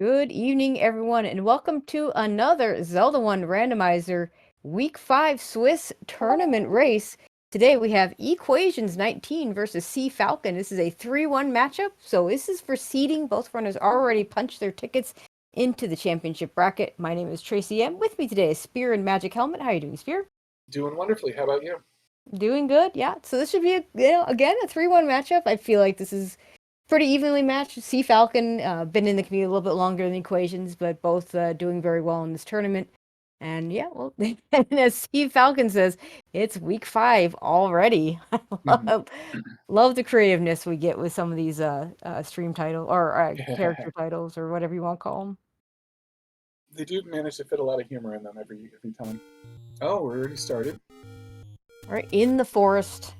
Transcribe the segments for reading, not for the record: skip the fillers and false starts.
Good evening, everyone, and welcome to another Zelda 1 Randomizer Week 5 Swiss Tournament race. Today we have equations19 versus CFalcon. This is a 3-1 matchup, so this is for seeding. Both runners already punched their tickets into the championship bracket. My name is Tracy M. With me today is Spear and Magic Helmet. How are you doing, Spear? Doing wonderfully. How about you? Doing good, yeah. So this should be, again, a 3-1 matchup. I feel like this is pretty evenly matched. CFalcon, been in the community a little bit longer than Equations, but both doing very well in this tournament. And yeah, well, and as CFalcon says, it's week 5 already. Mhm. Love the creativeness we get with some of these stream titles or character Yeah, titles or whatever you want to call them. they do manage to fit a lot of humor in them every time. Oh, we're already started. All right, in the forest.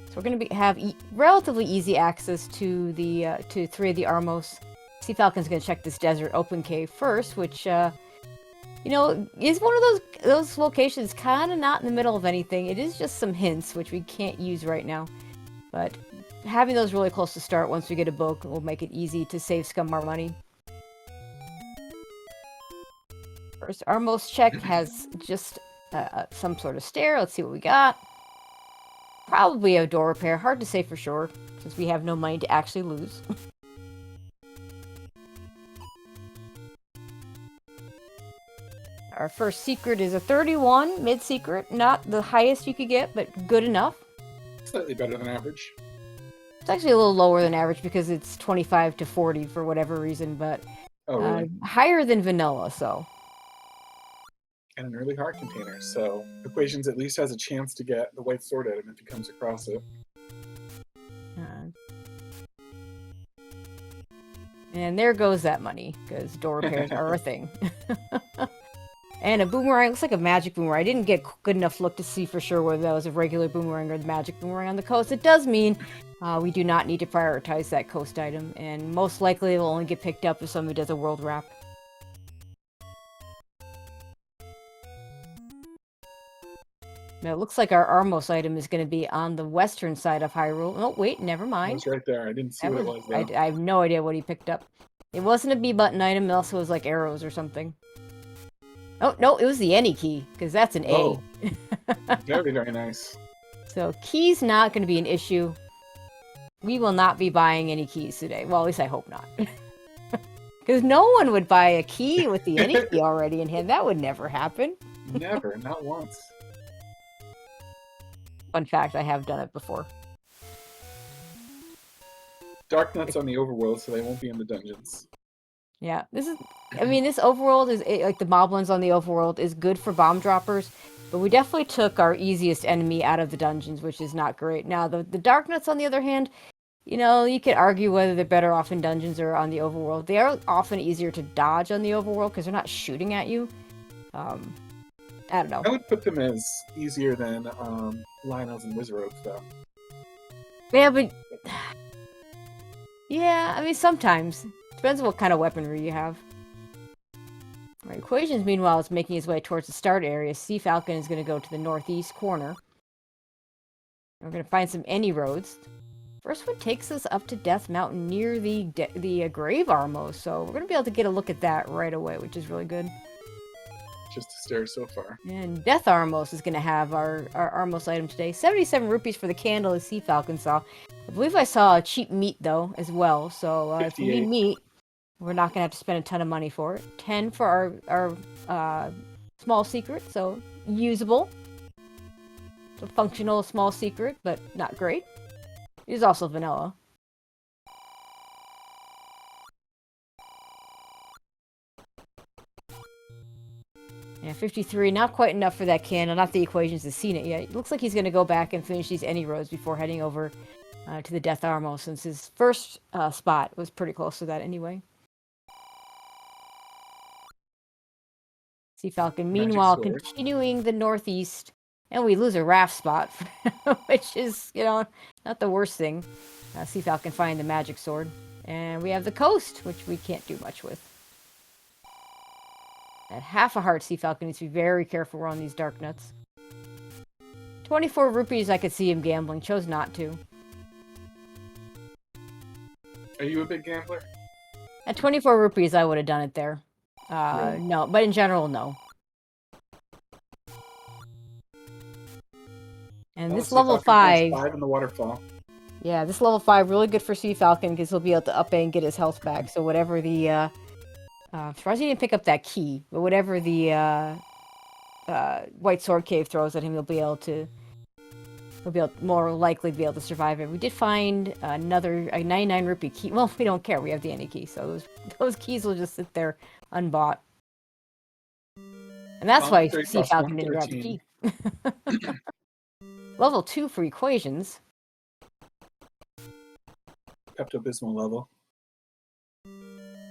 So we're going to have relatively easy access to the to 3 of the Armos. CFalcon's going to check this desert open cave first, which you know, is one of those locations kind of not in the middle of anything. It is just some hints which we can't use right now. But having those really close to start once we get a book will make it easy to save scum our money. First Armos check has just some sort of stair. Let's see what we got. Probably a door repair. Hard to say for sure, since we have no money to actually lose. Our first secret is a 31, mid-secret. Not the highest you could get, but good enough. Slightly better than average. It's actually a little lower than average because it's 25 to 40 for whatever reason, but Oh, really? higher than vanilla, so. And an early heart container, so Equations at least has a chance to get the white sword item if he comes across it. Uh, and there goes that money, because door repairs are a thing. And a boomerang, looks like a magic boomerang. I didn't get good enough look to see for sure whether that was a regular boomerang or the magic boomerang on the coast. It does mean we do not need to prioritize that coast item, and most likely it will only get picked up if somebody does a world wrap. Now, it looks like our Armos item is going to be on the western side of Hyrule. Oh, wait, never It mind. was right there. I didn't see what it was, though. I have no idea what he picked up. It wasn't a B button item, it also was like arrows or something. Oh, no, it was the any key, because that's an Oh, A. very, very nice. So, key's not going to be an issue. We will not be buying any keys today. Well, at least I hope not. Because no one would buy a key with the any key already in hand. That would never happen. Never, not once. Fun fact, I have done it before. Dark nuts on the overworld, so they won't be in the dungeons. Yeah, this overworld is, like the moblins on the overworld, is good for bomb droppers, but we definitely took our easiest enemy out of the dungeons, which is not great. Now, the Dark Nuts, on the other hand, you know, you could argue whether they're better off in dungeons or on the overworld. They are often easier to dodge on the overworld because they're not shooting at you. I don't know. I would put them as easier than Lionels and Wizards, though. Yeah, but... Yeah, I mean, sometimes. Depends on what kind of weaponry you have. Right, Equations, meanwhile, is making his way towards the start area. CFalcon is going to go to the northeast corner. We're going to find some any roads. First one takes us up to Death Mountain near the Grave Armos, so we're going to be able to get a look at that right away, which is really good. Just a stare so far. And Death Armos is going to have our Armos item today. 77 rupees for the candle, as CFalcon saw. I believe I saw a cheap meat, though, as well, so if you need meat, we're not going to have to spend a ton of money for it. 10 for our small secret, so usable. So functional small secret, but not great. It is also vanilla. Yeah, 53, not quite enough for that candle. Not the Equations has seen it yet. It looks like he's going to go back and finish these any roads before heading over to the Death Armo, since his first spot was pretty close to that anyway. CFalcon, meanwhile, continuing the northeast, and we lose a raft spot, which is, you know, not the worst thing. CFalcon find the magic sword, and we have the coast, which we can't do much with. At half a heart, CFalcon needs to be very careful around these dark nuts. 24 rupees, I could see him gambling. Chose not to. Are you a big gambler? At 24 rupees, I would have done it there. Really? No, but in general, no. And Oh, this Sea level Falcon times 5, 5 in the waterfall. yeah, this level 5 really good for CFalcon because he'll be able to up A and get his health back. So whatever the, surprised he didn't pick up that key, but whatever the White Sword Cave throws at him, he'll be able to more likely be able to survive it. We did find a 99 rupee key. Well, we don't care. We have the any key, so those keys will just sit there unbought. And that's why Commentary Sea costs Falcon didn't grab the 113. key. Level 2 for equations. Pepto-Bismol level. Gonna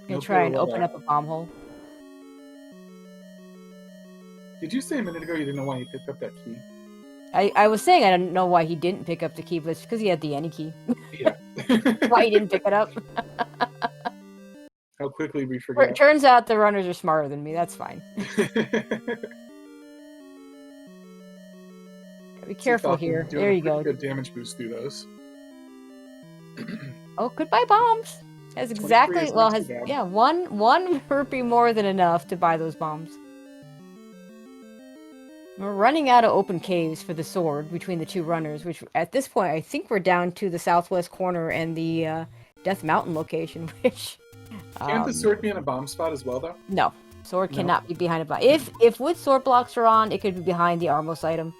No try pure and open water. up a bomb hole. Did you say a minute ago you didn't know why you picked up that key? I was saying I don't know why he didn't pick up the key, but it's because he had the any key. Yeah. Why he didn't pick it up. How quickly we forget. Turns out the runners are smarter than me. That's fine. Be careful here. There you go. Good damage boost through those. Oh, goodbye bombs. Has exactly yeah, one rupee more than enough to buy those bombs. We're running out of open caves for the sword between the two runners, which at this point I think we're down to the southwest corner and the Death Mountain location, which Can't the sword be in a bomb spot as well, though? no. Sword No? cannot be behind a bomb. If wood sword blocks are on, it could be behind the Armos item.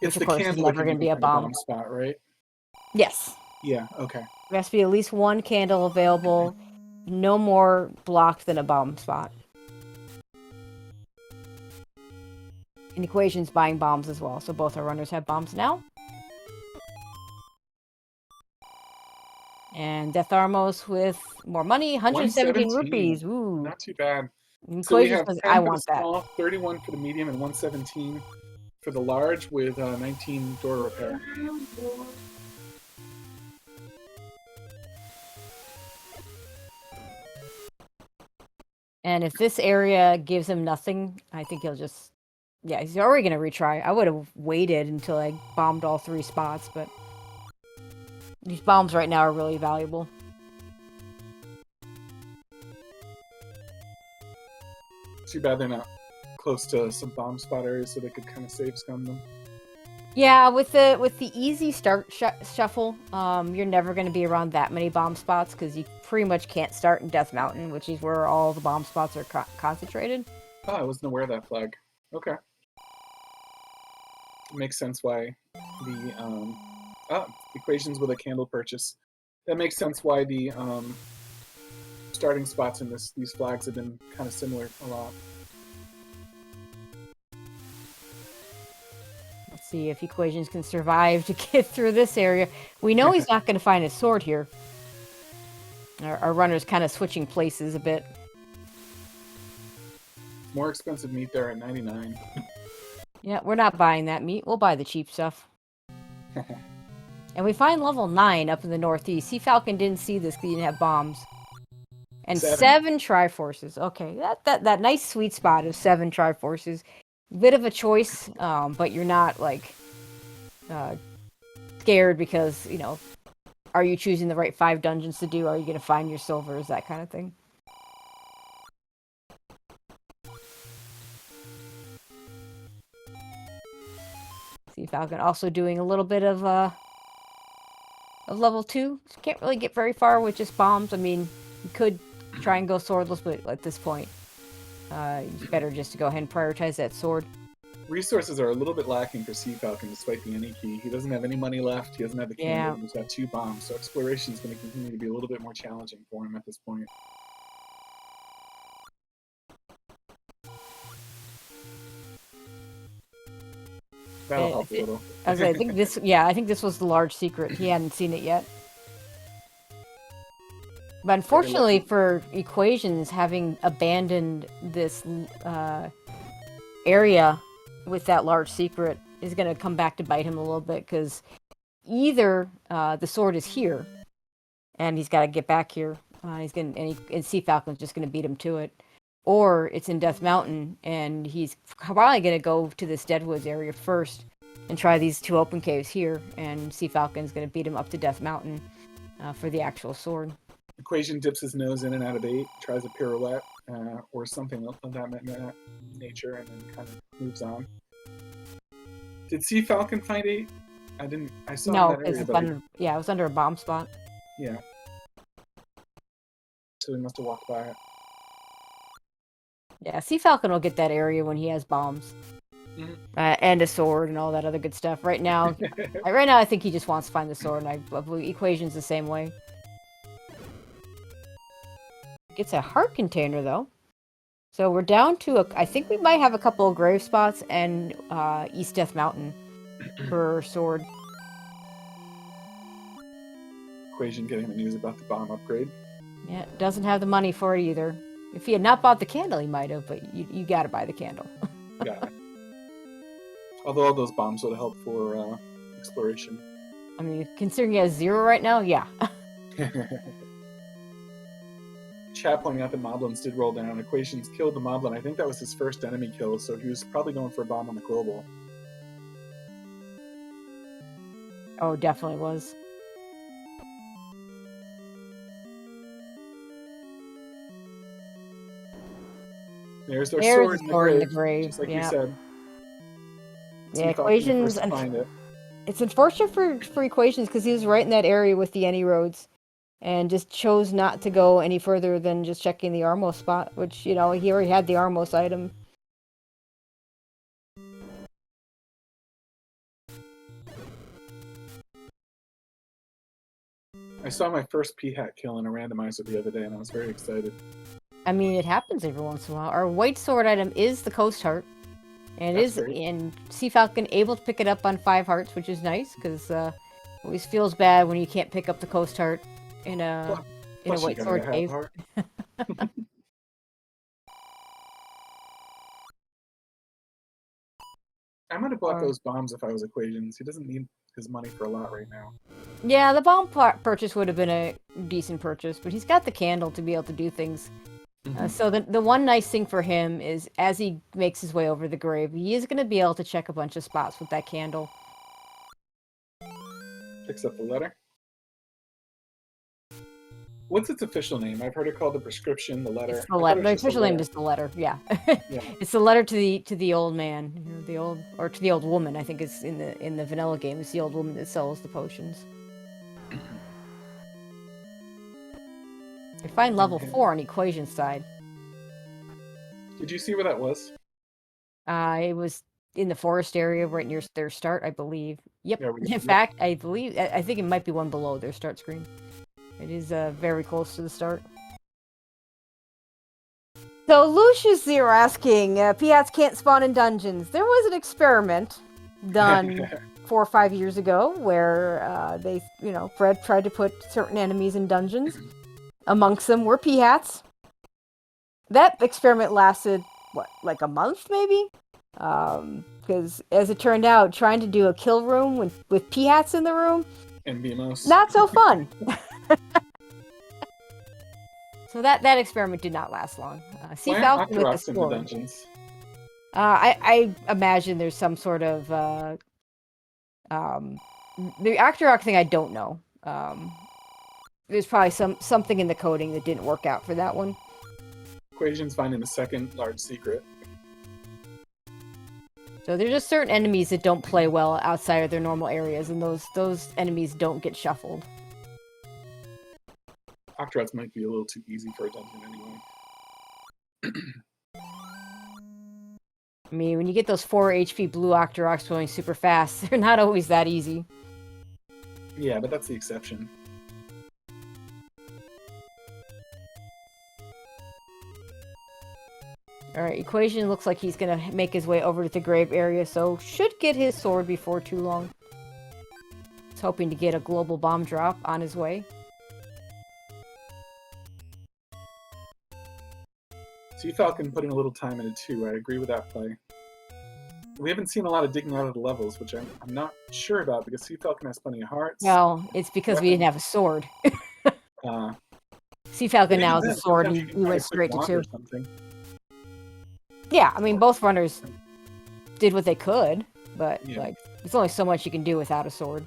It's Which, the of course, is candle never that going can to be a behind bomb. bomb spot, right? Yes. Yeah, okay. There has to be at least one candle available, no more blocked than a bomb spot. And Equation's buying bombs as well, so both our runners have bombs now. And Death Armos with more money, 117 rupees. Ooh. Not too bad. Equations So we have 10 I for want the that. small, 31 for the medium, and 117 for the large with 19 door repair. And if this area gives him nothing, I think he'll just... Yeah, he's already going to retry. I would have waited until I bombed all 3 spots, but... These bombs right now are really valuable. Too bad they're not close to some bomb spot areas so they could kind of save scum them. Yeah, with the easy start shuffle, you're never going to be around that many bomb spots because you pretty much can't start in Death Mountain, which is where all the bomb spots are concentrated. Oh, I wasn't aware of that flag. Okay. It makes sense why the equations with a candle purchase. That makes sense why the starting spots in these flags have been kind of similar a lot. Let's see if Equations can survive to get through this area. We know he's not going to find his sword here. Our runner's kind of switching places a bit. More expensive meat there at 99. Yeah, we're not buying that meat. We'll buy the cheap stuff. And we find level 9 up in the northeast. CFalcon didn't see this because he didn't have bombs. And 7 Triforces. Okay, that nice sweet spot of 7 Triforces. Bit of a choice, but you're not, like, scared because, you know, are you choosing the right 5 dungeons to do? Are you going to find your silvers? That kind of thing. CFalcon also doing a little bit of level 2. Can't really get very far with just bombs. I mean, you could try and go swordless, but at this point, it's better just to go ahead and prioritize that sword. Resources are a little bit lacking for CFalcon despite the any key. He doesn't have any money left. He doesn't have the candle. Yeah. He's got 2 bombs, so exploration is going to continue to be a little bit more challenging for him at this point. That'll help a little. I think this was the large secret. He hadn't seen it yet. But unfortunately for Equations, having abandoned this area with that large secret is going to come back to bite him a little bit, because either the sword is here and he's got to get back here, and CFalcon's just going to beat him to it, or it's in Death Mountain and he's probably going to go to this Deadwoods area first and try these 2 open caves here, and CFalcon's going to beat him up to Death Mountain for the actual sword. Equation dips his nose in and out of bait, tries a pirouette or something of that nature, and then kind of moves on. Did CFalcon find 8? I didn't. I saw No, that because area, it's but under. Yeah, it was under a bomb spot. yeah. So he must have walked by it. Yeah, CFalcon will get that area when he has bombs. Mhm. And a sword and all that other good stuff. Right now, I think he just wants to find the sword, and I believe Equation's the same way. Gets a heart container though, so we're down to I think we might have a couple of grave spots and East Death Mountain for sword. Equation getting the news about the bomb upgrade. Yeah, doesn't have the money for it either. If he had not bought the candle, he might have, but you gotta buy the candle. Got it. Although all those bombs would help for exploration. I mean, considering he has 0 right now, yeah. Chat pointing out that Moblins did roll down. Equations killed the Moblin. I think that was his first enemy kill, so he was probably going for a bomb on the global. Oh, definitely was. There's their There's sword the in sword in the grave, grave. just like you Yeah. said. Yeah, CFalcon Equations. first to find it. It's unfortunate for Equations because he was right in that area with the any roads, and just chose not to go any further than just checking the Armos spot, which he already had the Armos item. I saw my first P-Hat kill in a randomizer the other day, and I was very excited. I mean, it happens every once in a while. Our white sword item is the Coast Heart, and That's great. and CFalcon able to pick it up on 5 hearts, which is nice because always feels bad when you can't pick up the Coast Heart in a Plus white you sword gotta cave. have heart. I might have bought those bombs if I was Equations. He doesn't need his money for a lot right now. Yeah, the bomb purchase would have been a decent purchase, but he's got the candle to be able to do things. So the one nice thing for him is as he makes his way over the grave, he is going to be able to check a bunch of spots with that candle. Picks up the letter. What's its official name? I've heard it called the prescription, the letter. It's the letter. The official name is the letter. Yeah. Yeah. It's the letter to the old man, to the old woman. I think it's in the vanilla game. It's the old woman that sells the potions. I find level 4 on Equation side. Did you see where that was? It was in the forest area right near their start, I believe. Yep. Yeah, In fact, I think it might be one below their start screen. It is very close to the start. So Lucius Zero asking, Piats can't spawn in dungeons. There was an experiment done 4 or 5 years ago where they, Fred tried to put certain enemies in dungeons. Amongst them were Piats. That experiment lasted, like a month maybe? Because as it turned out, trying to do a kill room with Piats in the room, and BMOs. not so fun. So that experiment did not last long. CFalcon with the sword. Dungeons? I imagine there's some sort of the Octorok thing. I don't know. There's probably something in the coding that didn't work out for that one. Equations finding the second large secret. So there's just certain enemies that don't play well outside of their normal areas, and those enemies don't get shuffled. Octoroks might be a little too easy for a dungeon anyway. I mean, when you get those 4 HP blue Octoroks going super fast, they're not always that easy. Yeah, but that's the exception. Alright, Equation looks like he's gonna make his way over to the grave area, so should get his sword before too long. He's hoping to get a global bomb drop on his way. CFalcon putting a little time into too. I agree with that play. We haven't seen a lot of digging out of the levels, which I'm not sure about because CFalcon has plenty of hearts. Well, it's because we didn't have a sword. CFalcon now has a sword and we went straight to 2. Yeah, I mean, both runners did what they could, but there's only so much you can do without a sword.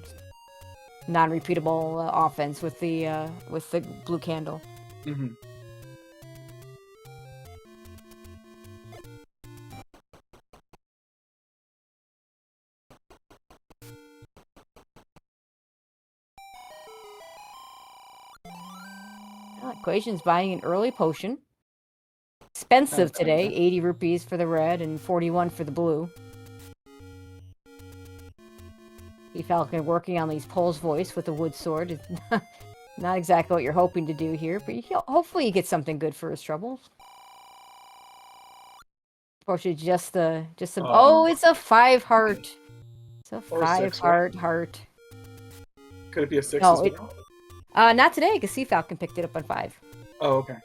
non-repeatable offense with the blue candle. Mm-hmm. Equation's buying an early potion. Expensive today, 80 rupees for the red and 41 for the blue. CFalcon working on these Pole's voice with a wood sword. It's not exactly what you're hoping to do here, but hopefully you get something good for his troubles. Unfortunately, just the oh, it's a 5 heart. It's a 5 heart heart. Could it be a 6 as well? Not today, because CFalcon picked it up on 5. Oh, okay.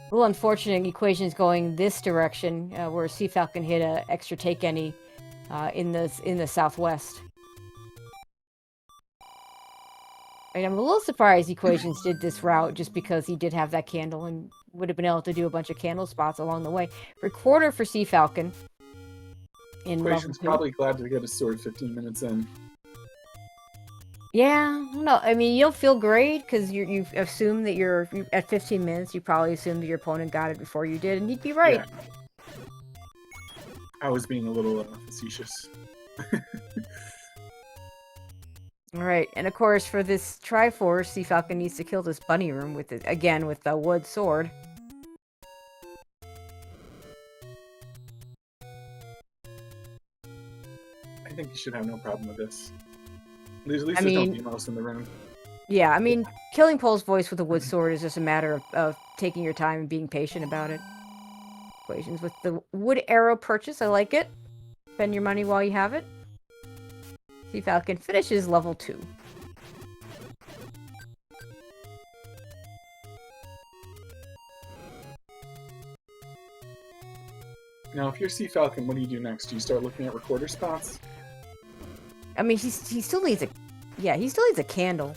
A little unfortunate equations going this direction, where CFalcon hit a extra take any in the southwest. And I'm a little surprised equations did this route just because he did have that candle and would have been able to do a bunch of candle spots along the way. Recorder for CFalcon. Equation's probably glad to get a sword 15 minutes in. Yeah, no, I mean, you don't feel great because you assume that you're at 15 minutes. You probably assumed that your opponent got it before you did, and he'd be right. Yeah. I was being a little facetious. Alright, and of course for this Triforce, CFalcon needs to kill this bunny room with it again with the wood sword. I think you should have no problem with this. At least there's no Demos in the room. Yeah, I mean, killing Pole's voice with a wood sword is just a matter of taking your time and being patient about it. Equations with the wood arrow purchase, I like it. Spend your money while you have it. CFalcon finishes level 2. Now, if you're CFalcon, what do you do next? Do you start looking at recorder spots? I mean, he still needs a candle.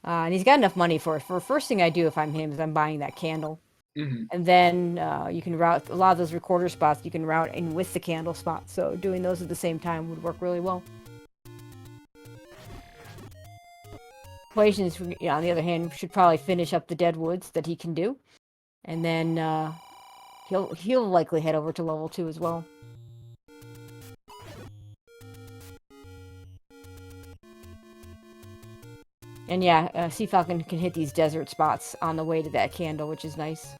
And he's got enough money for it. For first thing I do if I'm him is I'm buying that candle. Mm-hmm. And then you can route a lot of those recorder spots. You can route in with the candle spot. So doing those at the same time would work really well. Equations, on the other hand, should probably finish up the Deadwoods that he can do. And then he'll likely head over to level 2 as well. And yeah, CFalcon can hit these desert spots on the way to that candle, which is nice.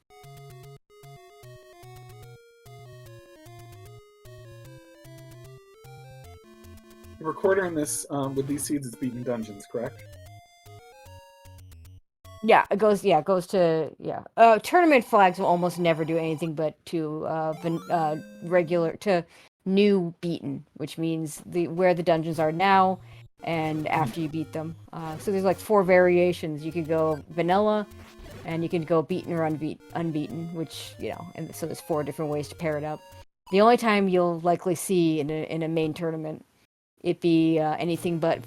The recorder in this, with these seeds, is beating dungeons, correct? Yeah, it goes to, tournament flags will almost never do anything but to new beaten, which means where the dungeons are now and after you beat them. So there's like 4 variations. You could go vanilla, and you can go beaten or unbeaten, which, and so there's 4 different ways to pair it up. The only time you'll likely see in a main tournament it be anything but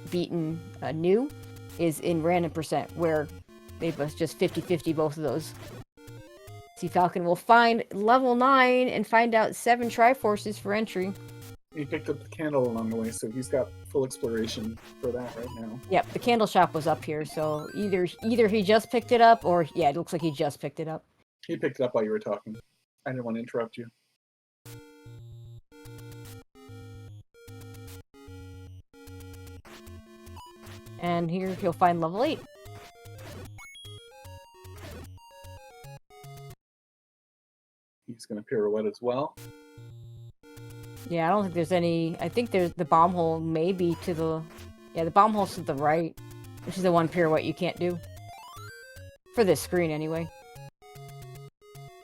beaten new is in random percent, where they was just 50-50 both of those. CFalcon will find level 9 and find out 7 Triforces for entry. He picked up the candle along the way, so he's got full exploration for that right now. Yep, the candle shop was up here, so either he just picked it up, or yeah, it looks like he just picked it up. He picked it up while you were talking. I didn't want to interrupt you. And here he'll find level 8. He's going to pirouette as well. Yeah, I don't think there's any... I think there's the bomb hole maybe to the... Yeah, the bomb hole's to the right, which is the one pirouette you can't do. For this screen, anyway.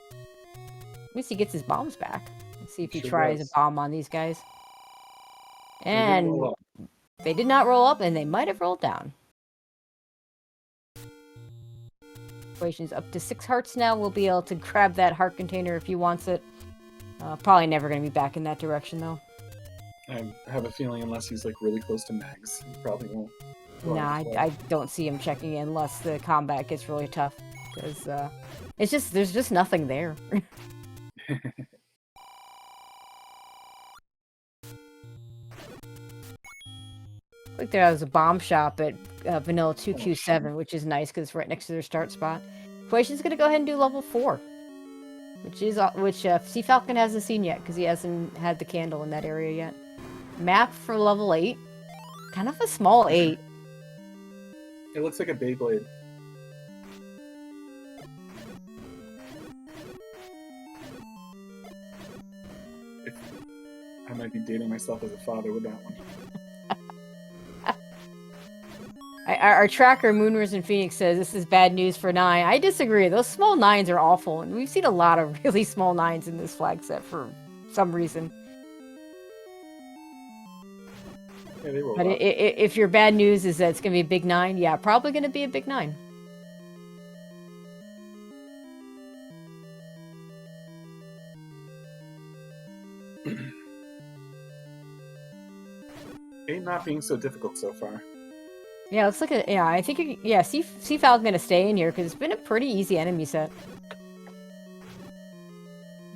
At least he gets his bombs back. Let's see if he tries a bomb on these guys. And they did not roll up, and they might have rolled down. Equation's up to 6 hearts now. We'll be able to grab that heart container if he wants it. Probably never going to be back in that direction, though. I have a feeling unless he's like really close to mags, he probably won't. Nah, I don't see him checking in unless the combat gets really tough. Because there's just nothing there. Like there was a bomb shop at Vanilla sure. 2Q7, which is nice because it's right next to their start spot. Equation's gonna go ahead and do level 4, which CFalcon hasn't seen yet because he hasn't had the candle in that area yet. Map for level 8, kind of a small 8. It looks like a Beyblade. I might be dating myself as a father with that one. Our tracker, Moonrise and Phoenix, says this is bad news for 9. I disagree. Those small 9s are awful, and we've seen a lot of really small 9s in this flag set for some reason. Yeah, they roll But up. if your bad news is that it's going to be a big 9, yeah, probably going to be a big 9. Ain't not being so difficult so far. Yeah, looks like I think CFalcon going to stay in here because it's been a pretty easy enemy set.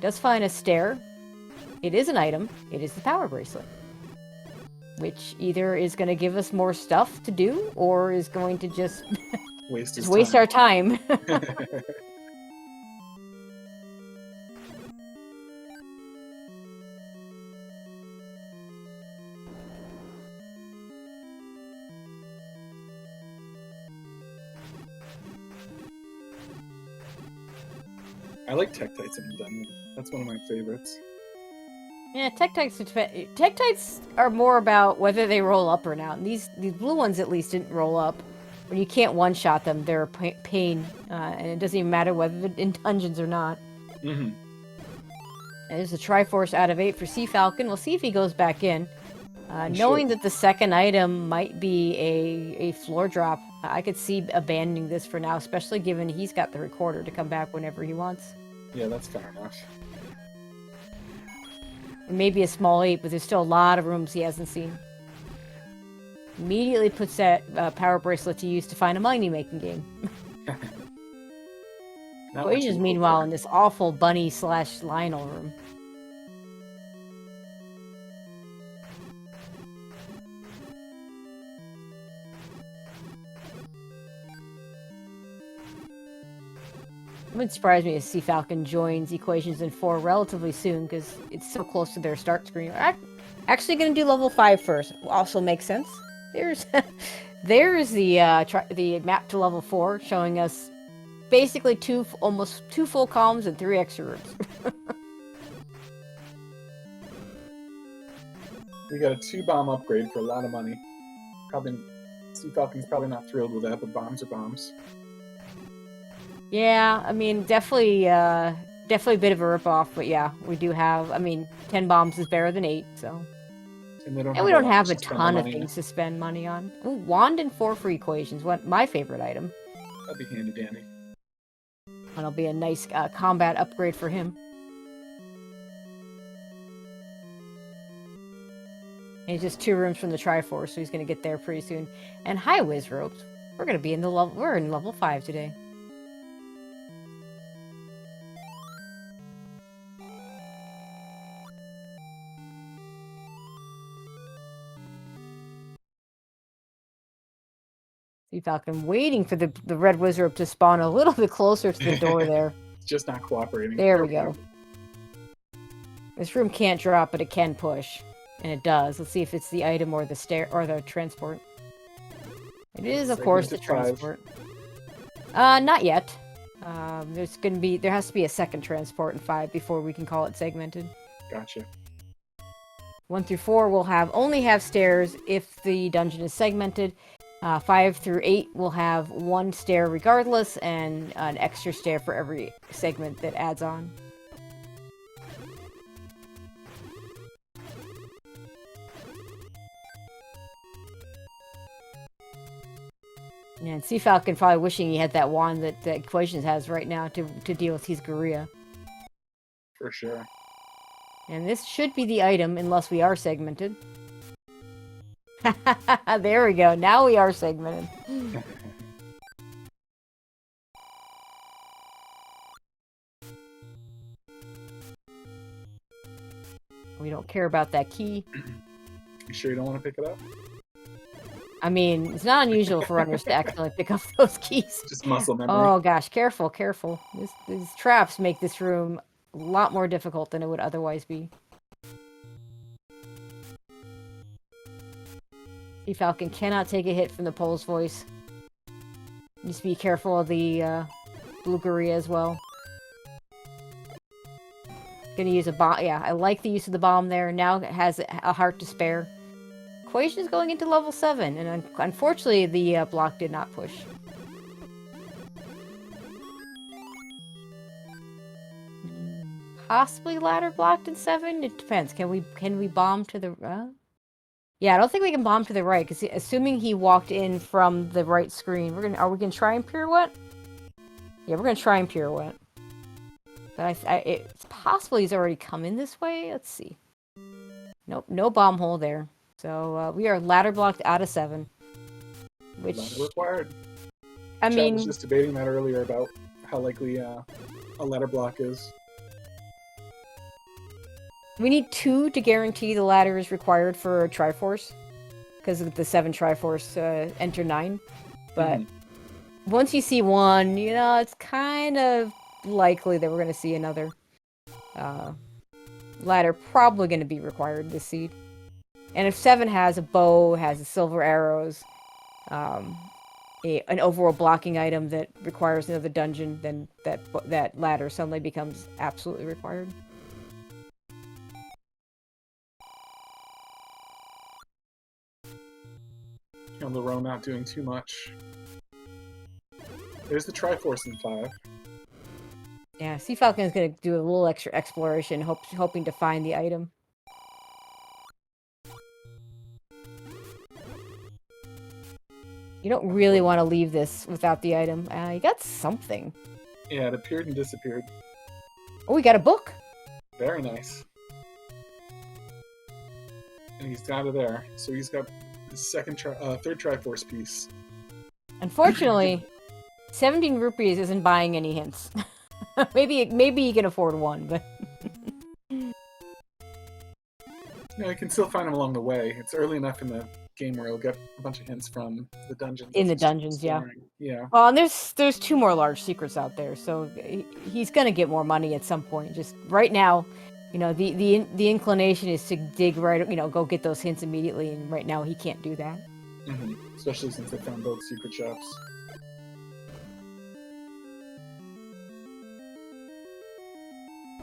Does find a stair. It is an item. It is the power bracelet, which either is going to give us more stuff to do or is going to just waste our time. I like Tektites in the dungeon. That's one of my favorites. Yeah, Tektites are more about whether they roll up or not. And these blue ones at least didn't roll up. When you can't one-shot them, they're a pain. And it doesn't even matter whether they're in dungeons or not. Mm-hmm. And there's a Triforce out of 8 for CFalcon. We'll see if he goes back in. Knowing that the second item might be a floor drop, I could see abandoning this for now, especially given he's got the recorder to come back whenever he wants. Yeah, that's fair enough. Maybe a small 8, but there's still a lot of rooms he hasn't seen. Immediately puts that power bracelet to use to find a money-making game. Equations, meanwhile, in this awful Bunny/Lionel room. It wouldn't surprise me if CFalcon joins Equations in 4 relatively soon, because it's so close to their start screen. Actually going to do level 5 first. Also makes sense. There's the map to level 4, showing us basically almost 2 full columns and 3 extra rooms. We got a 2-bomb upgrade for a lot of money. CFalcon's probably not thrilled with that, but bombs are bombs. Yeah, I mean, definitely a bit of a ripoff, but yeah, we do have. I mean, 10 bombs is better than 8, so. And we don't have a ton of things to spend money on. Ooh, wand and 4 for Equations. My favorite item. That'd be handy dandy. And it'll be a nice combat upgrade for him. And he's just 2 rooms from the Triforce, so he's gonna get there pretty soon. And hi, Whiz Ropes. We're gonna be in we're in level 5 today. CFalcon waiting for the red wizard to spawn a little bit closer to the door there. It's just not cooperating. There we go. This room can't drop, but it can push. And it does. Let's see if it's the item or the stair or the transport. It is, of course, the transport. Not yet. There has to be a second transport in 5 before we can call it segmented. Gotcha. 1 through 4 will only have stairs if the dungeon is segmented. 5 through 8 will have 1 stair regardless, and an extra stair for every segment that adds on. And CFalcon probably wishing he had that wand that Equations has right now to deal with his Gorilla. For sure. And this should be the item, unless we are segmented. There we go. Now we are segmented. We don't care about that key. You sure you don't want to pick it up? I mean, it's not unusual for runners to accidentally pick up those keys. Just muscle memory. Oh gosh, careful, careful. These traps make this room a lot more difficult than it would otherwise be. CFalcon cannot take a hit from the Pole's voice. Just be careful of the Blueberry as well. Gonna use a bomb. Yeah, I like the use of the bomb there. Now it has a heart to spare. Equation is going into level 7, and unfortunately the block did not push. Possibly ladder blocked in 7? It depends. Can we bomb to the... Yeah, I don't think we can bomb to the right, because assuming he walked in from the right screen, are we gonna try and pirouette? Yeah, we're gonna try and pirouette. But it's possible he's already come in this way. Let's see. Nope, no bomb hole there. So we are ladder blocked out of 7. Which... Ladder required. I mean... was just debating that earlier about how likely a ladder block is. We need 2 to guarantee the ladder is required for Triforce. Because of the 7 Triforce enter 9. But once you see 1, you know, it's kind of likely that we're going to see another ladder probably going to be required this seed. And if 7 has a bow, has the silver arrows, an overall blocking item that requires another dungeon, then that ladder suddenly becomes absolutely required. And LaRoe not doing too much. There's the Triforce in 5. Yeah, CFalcon is going to do a little extra exploration, hoping to find the item. You don't really want to leave this without the item. You got something. Yeah, it appeared and disappeared. Oh, we got a book. Very nice. And he's out of there. So he's got the third Triforce piece. Unfortunately, 17 rupees isn't buying any hints. maybe you can afford one, but... No, you can still find them along the way. It's early enough in the game where you'll get a bunch of hints from the dungeons. In the dungeons, yeah. Yeah. Well, and there's 2 more large secrets out there, so he's gonna get more money at some point. Just right now, you know, the inclination is to dig right, you know, go get those hints immediately, and right now he can't do that. Especially since they found both secret shops.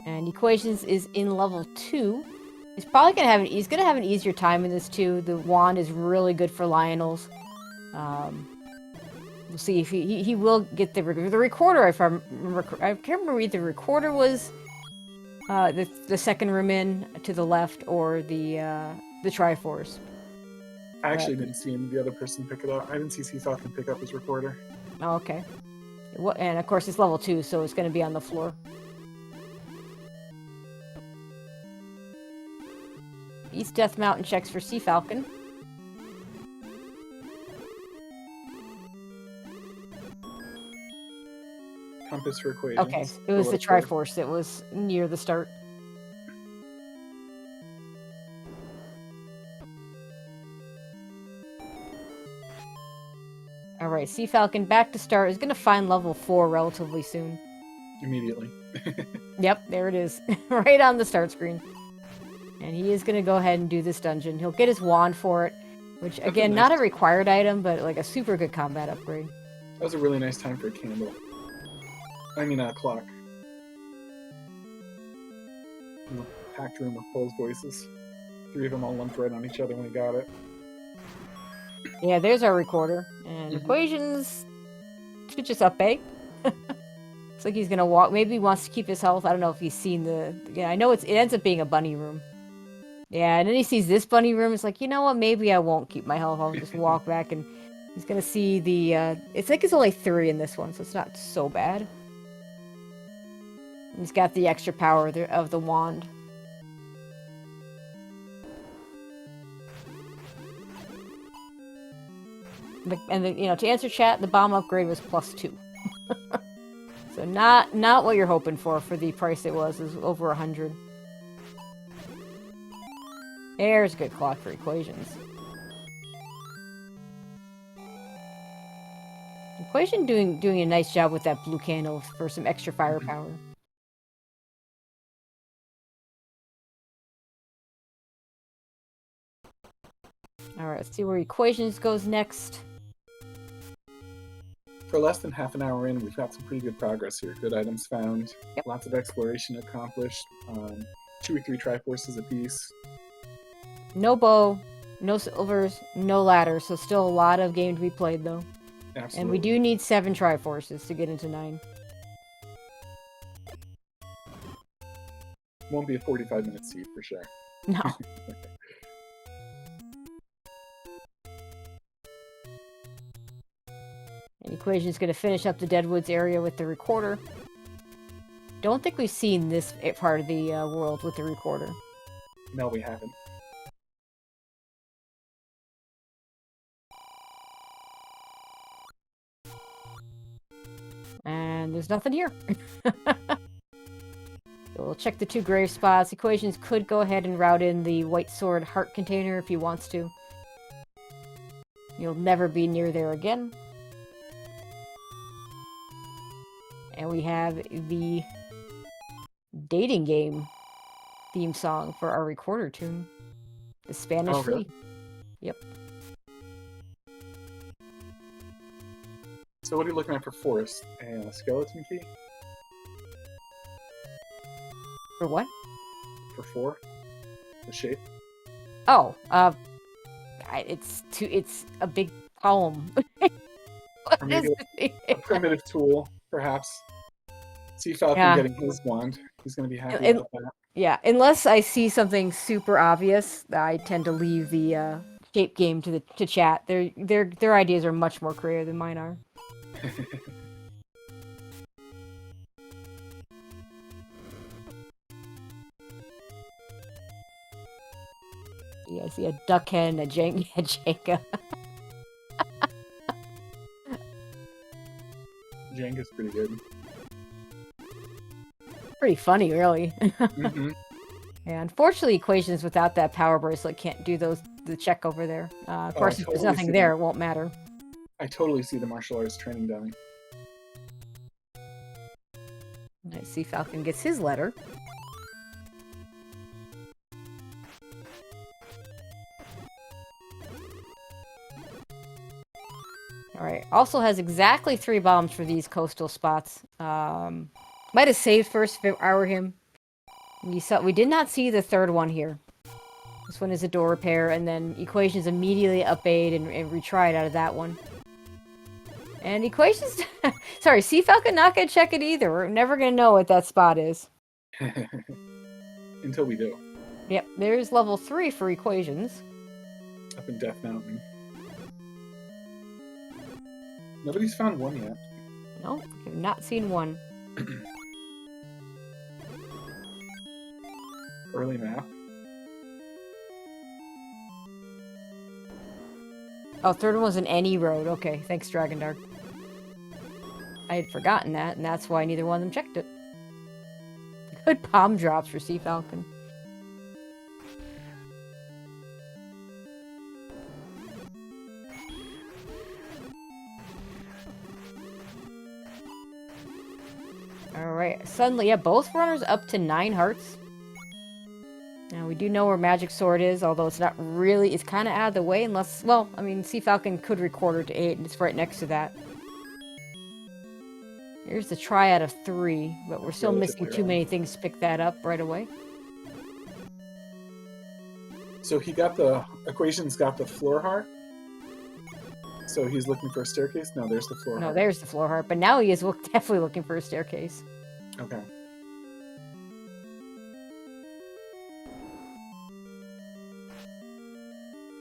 And Equations is in level 2. He's probably gonna have an easier time in this too. The wand is really good for Lionels. We'll see if he will get the recorder. If I remember, I can't remember if the recorder was the second room in to the left or the Triforce. I actually didn't see the other person pick it up. I didn't see CFalcon pick up his recorder. Oh, okay. And of course it's level 2, so it's going to be on the floor. East Death Mountain checks for CFalcon. Compass for equations. Okay, it was the Triforce that was near the start. Alright, CFalcon back to start. Is going to find level 4 relatively soon. Immediately. Yep, there it is. Right on the start screen. And he is going to go ahead and do this dungeon. He'll get his wand for it, which, again, not a required item, but like a super good combat upgrade. That was a really nice time for a candle. I mean, a clock. In the packed room of Pole's voices. 3 of them all lumped right on each other when he got it. Yeah, there's our recorder. And Equations should just up A. It's like he's going to walk. Maybe he wants to keep his health. I don't know if he's seen the... Yeah, I know it ends up being a bunny room. Yeah, and then he sees this bunny room. It's like, you know what? Maybe I won't keep my health. I'll just walk back, and he's gonna see the. It's like it's only 3 in this one, so it's not so bad. He's got the extra power of the wand. And you know, to answer chat, the bomb upgrade was +2. So not what you're hoping for the price it was. It was over 100. There's a good clock for Equations. Equation doing a nice job with that blue candle for some extra firepower. Alright, let's see where Equations goes next. For less than half an hour in, we've got some pretty good progress here. Good items found, Yep. Lots of exploration accomplished, 2 or 3 Triforces apiece. No bow, no silvers, no ladders, so still a lot of game to be played though. Absolutely. And we do need 7 Triforces to get into 9. Won't be a 45-minute seed for sure. No. And Equation's going to finish up the Deadwoods area with the recorder. Don't think we've seen this part of the world with the recorder. No, we haven't. And there's nothing here. So we'll check the 2 grave spots. Equations could go ahead and route in the White Sword heart container if he wants to. You'll never be near there again. And we have the dating game theme song for our recorder tune. The Spanish Oh, really? Flea. Yep. So what are you looking at for forest? A skeleton key? For what? For 4? The shape? Oh, it's a big poem. Or maybe a primitive tool, perhaps. CFalcon Yeah. getting his wand. He's going to be happy about that. Yeah, unless I see something super obvious, I tend to leave the shape game to chat. Their ideas are much more creative than mine are. Yeah, I see a duck hen, a Jenga. Jenga's pretty good. Pretty funny, really. Mm-hmm. Yeah, unfortunately, Equations without that power bracelet can't do the check over there. Of course, if there's totally nothing see there, that. it won't matter. I totally see the martial arts training down. Let's see, Falcon gets his letter. Alright, also has exactly 3 bombs for these coastal spots. Might have saved first if I were him. We did not see the 3rd one here. This one is a door repair, and then Equations immediately upbait and retried out of that one. And Equations... Sorry, CFalcon not gonna check it either. We're never gonna know what that spot is. Until we do. Yep, there's level 3 for Equations. Up in Death Mountain. Nobody's found one yet. No, I've not seen one. Early map. Oh, 3rd one was an any road. Okay, thanks, Dragon Dark. I had forgotten that, and that's why neither one of them checked it. Good palm drops for CFalcon. Alright, suddenly, yeah, both runners up to 9 hearts. Now, we do know where Magic Sword is, although it's not really, it's kind of out of the way, unless, well, I mean, CFalcon could record her to 8, and it's right next to that. Here's the triad of 3, but we're still missing too many things to pick that up right away. So he got the... Equations got the floor heart. So he's looking for a staircase? No, there's the floor heart. No, there's the floor heart, but now he is definitely looking for a staircase. Okay.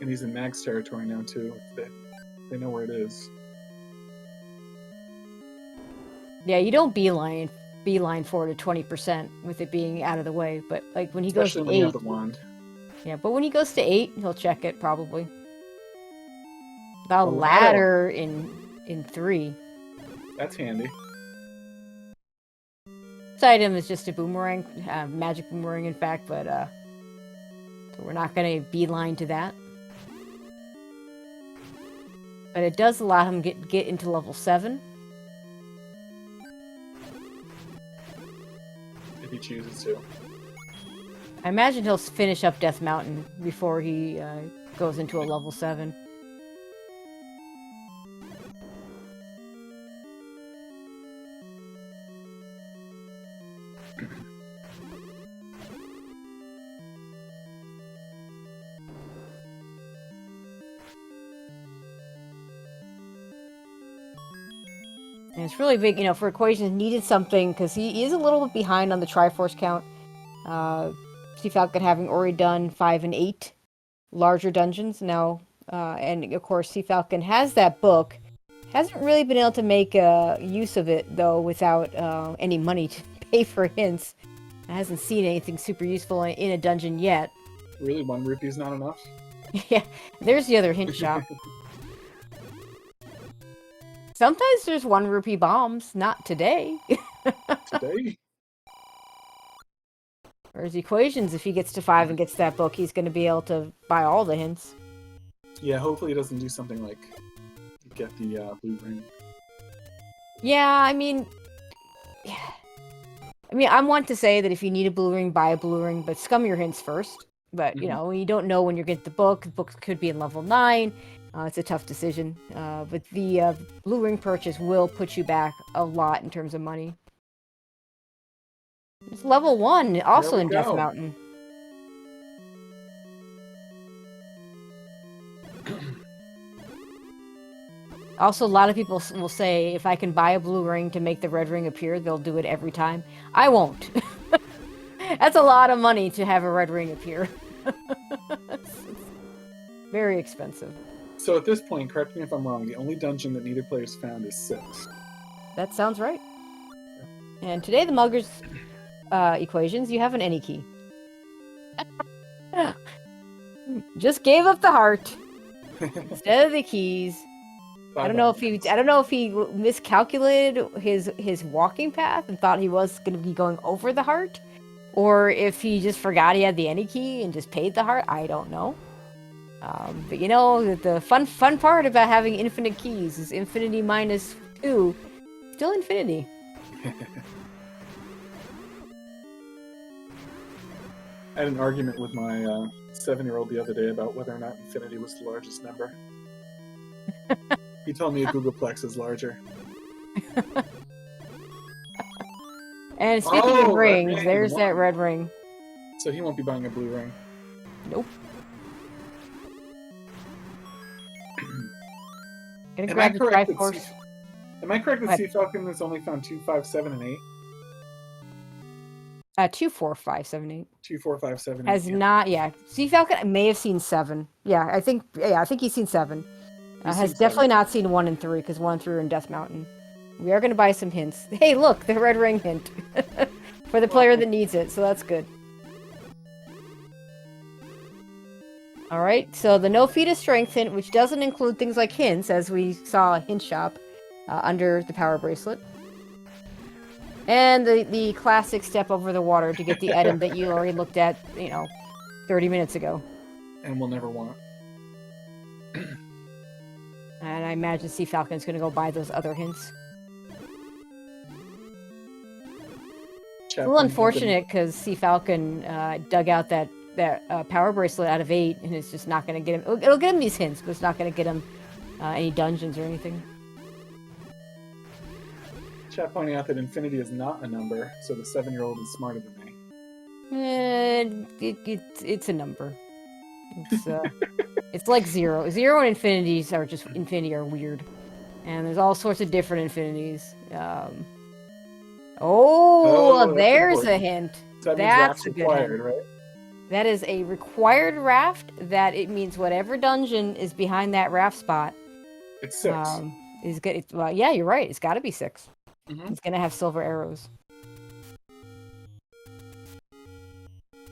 And he's in Mag's territory now, too. They know where it is. Yeah, you don't beeline for it to 20% with it being out of the way, but like when he goes to Especially when you 8... have the wand. Yeah, but when he goes to 8, he'll check it, probably. The A ladder in 3. That's handy. This item is just a boomerang, magic boomerang, in fact, but so we're not going to beeline to that. But it does allow him get into level 7. if he chooses to. I imagine he'll finish up Death Mountain before he goes into a level 7. And it's really big, for equations, needed something, because he is a little bit behind on the Triforce count. CFalcon having already done 5 and 8 larger dungeons now. And of course, CFalcon has that book. Hasn't really been able to make use of it, though, without any money to pay for hints. Hasn't seen anything super useful in a dungeon yet. Really, 1 rupee is not enough? Yeah, there's the other hint shop. Sometimes there's 1 rupee bombs, not today. Today? Whereas equations, if he gets to 5 and gets that book, he's going to be able to buy all the hints. Yeah, hopefully he doesn't do something like get the blue ring. Yeah, I mean, I'm one to say that if you need a blue ring, buy a blue ring, but scum your hints first. But, you don't know when you're getting the book. The book could be in level 9. It's a tough decision. But the blue ring purchase will put you back a lot in terms of money. It's level 1, also in Death Mountain. Also, a lot of people will say, if I can buy a blue ring to make the red ring appear, they'll do it every time. I won't. That's a lot of money to have a red ring appear. It's very expensive. So at this point, correct me if I'm wrong, the only dungeon that neither player's found is 6. That sounds right. And today, the Muggers equations, you have an any key. Just gave up the heart instead of the keys. I don't know if he miscalculated his walking path and thought he was going to be going over the heart, or if he just forgot he had the any key and just paid the heart. I don't know. But the fun part about having infinite keys is infinity minus 2, still infinity. I had an argument with my 7-year-old the other day about whether or not infinity was the largest number. He told me a Googleplex is larger. And speaking of rings, there's that red ring. So he won't be buying a blue ring. Nope. Gonna grab the Triforce. Am I correct that CFalcon has only found 2, 5, 7, and 8? 2, 4, 5, 7, 8. 2, 4, 5, 7, 8. Has 8, not, yeah. CFalcon may have seen 7. Yeah, I think he's seen 7. Has definitely not seen 1 and 3, because 1 and 3 are in Death Mountain. We are going to buy some hints. Hey, look, the red ring hint. For the player that needs it, so that's good. Alright, so the no feat of strength hint, which doesn't include things like hints, as we saw a hint shop under the power bracelet. And the classic step over the water to get the item that you already looked at, 30 minutes ago. And we'll never want. And I imagine CFalcon's going to go buy those other hints. It's a little unfortunate because CFalcon dug out that power bracelet out of 8, and it's just not going to get him. It'll get him these hints, but it's not going to get him any dungeons or anything. Chat pointing out that infinity is not a number, so the 7-year-old is smarter than me. It's a number. It's like 0. 0 and infinities are just infinity are weird, and there's all sorts of different infinities. There's a hint. So that's a good required, hint. Right? That is a required raft. That it means whatever dungeon is behind that raft spot. It's 6. Is good. Well, yeah, you're right. It's got to be 6. Mm-hmm. It's gonna have silver arrows.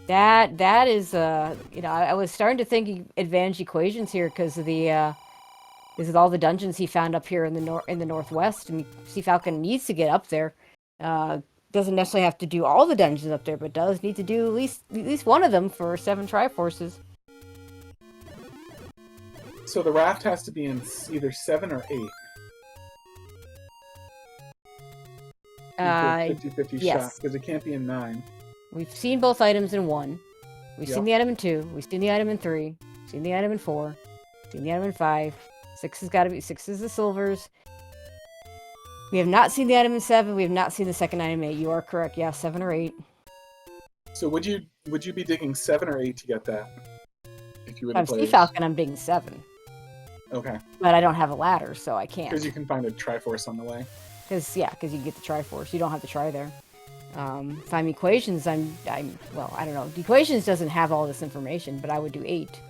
That is I was starting to think advantage equations here because of the all the dungeons he found up here in the northwest. I mean, CFalcon needs to get up there. Doesn't necessarily have to do all the dungeons up there, but does need to do at least one of them for 7 Triforces. So the raft has to be in either 7 or 8. 50-50 yes. shot because it can't be in 9. We've seen both items in 1. We've Yep. seen the item in 2. We've seen the item in 3. We've seen the item in 4. Seen the item in 5. 6 has got to be 6 is the silvers. We have not seen the item in 7. We have not seen the second item in 8. You are correct. Yeah, 7 or 8. So would you be digging 7 or 8 to get that? If you would If I'm have played. CFalcon, I'm digging 7. Okay. But I don't have a ladder, so I can't. Because you can find a Triforce on the way. Because you can get the Triforce. You don't have to try there. If I'm equations, well, I don't know. The equations doesn't have all this information, but I would do 8.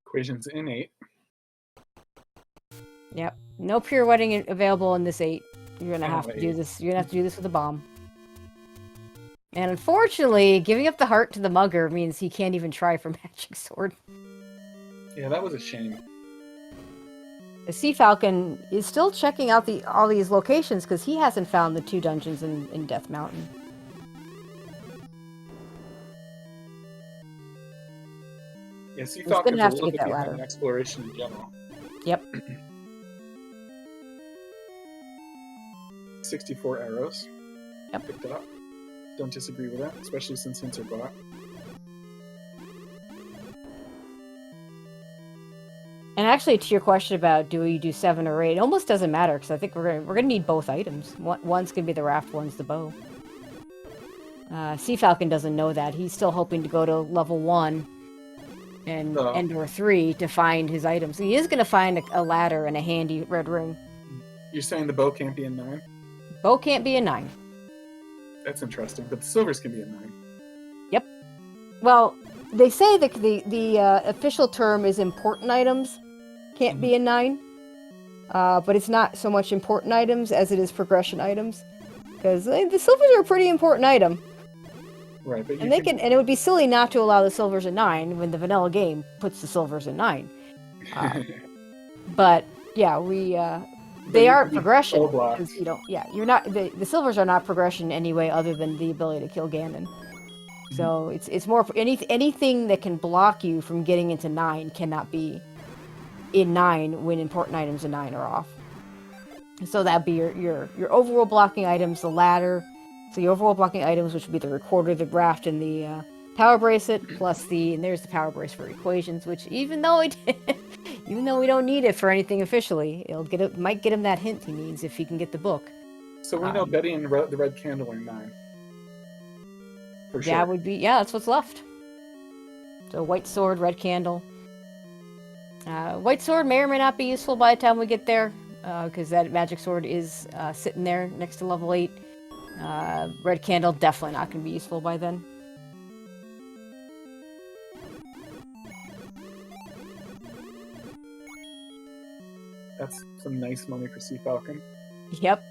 Equations in 8. Yep. No pirouetting available in this 8. You're gonna have to Eight. do this. You're gonna have to do this with a bomb. And unfortunately, giving up the heart to the mugger means he can't even try for Magic Sword. Yeah, that was a shame. The CFalcon is still checking out all these locations because he hasn't found the 2 dungeons in Death Mountain. Yeah, CFalcon's gonna a have to little get bit that behind ladder. in exploration in general. Yep. 64 arrows. Yep. Picked up. Don't disagree with that, especially since hints are bought. And actually, to your question about do we do 7 or 8, it almost doesn't matter because I think we're gonna need both items. One's gonna be the raft, one's the bow. CFalcon doesn't know that. He's still hoping to go to level 1 and or 3 to find his items. He is gonna find a ladder and a handy red ring. You're saying the bow can't be in 9? Bow can't be a 9. That's interesting, but the silvers can be in 9. Yep. Well, they say that the official term is important items can't be a 9, but it's not so much important items as it is progression items, because the silvers are a pretty important item. Right, but and it would be silly not to allow the silvers at 9 when the vanilla game puts the silvers at 9. But yeah, they are progression. You're not the silvers are not progression anyway, other than the ability to kill Ganon. So it's more anything that can block you from getting into 9 cannot be in 9 when important items in 9 are off. So that'd be your overall blocking items, the ladder. So the overall blocking items, which would be the recorder, the raft, and the power bracelet, plus and there's the power brace for equations, which even though we don't need it for anything officially, might get him that hint he needs if he can get the book. So we know Betty and the red candle are 9. For sure. That's what's left. So white sword, red candle. White sword may or may not be useful by the time we get there, because that magic sword is sitting there next to level 8. Red candle definitely not going to be useful by then. That's some nice money for CFalcon. Yep.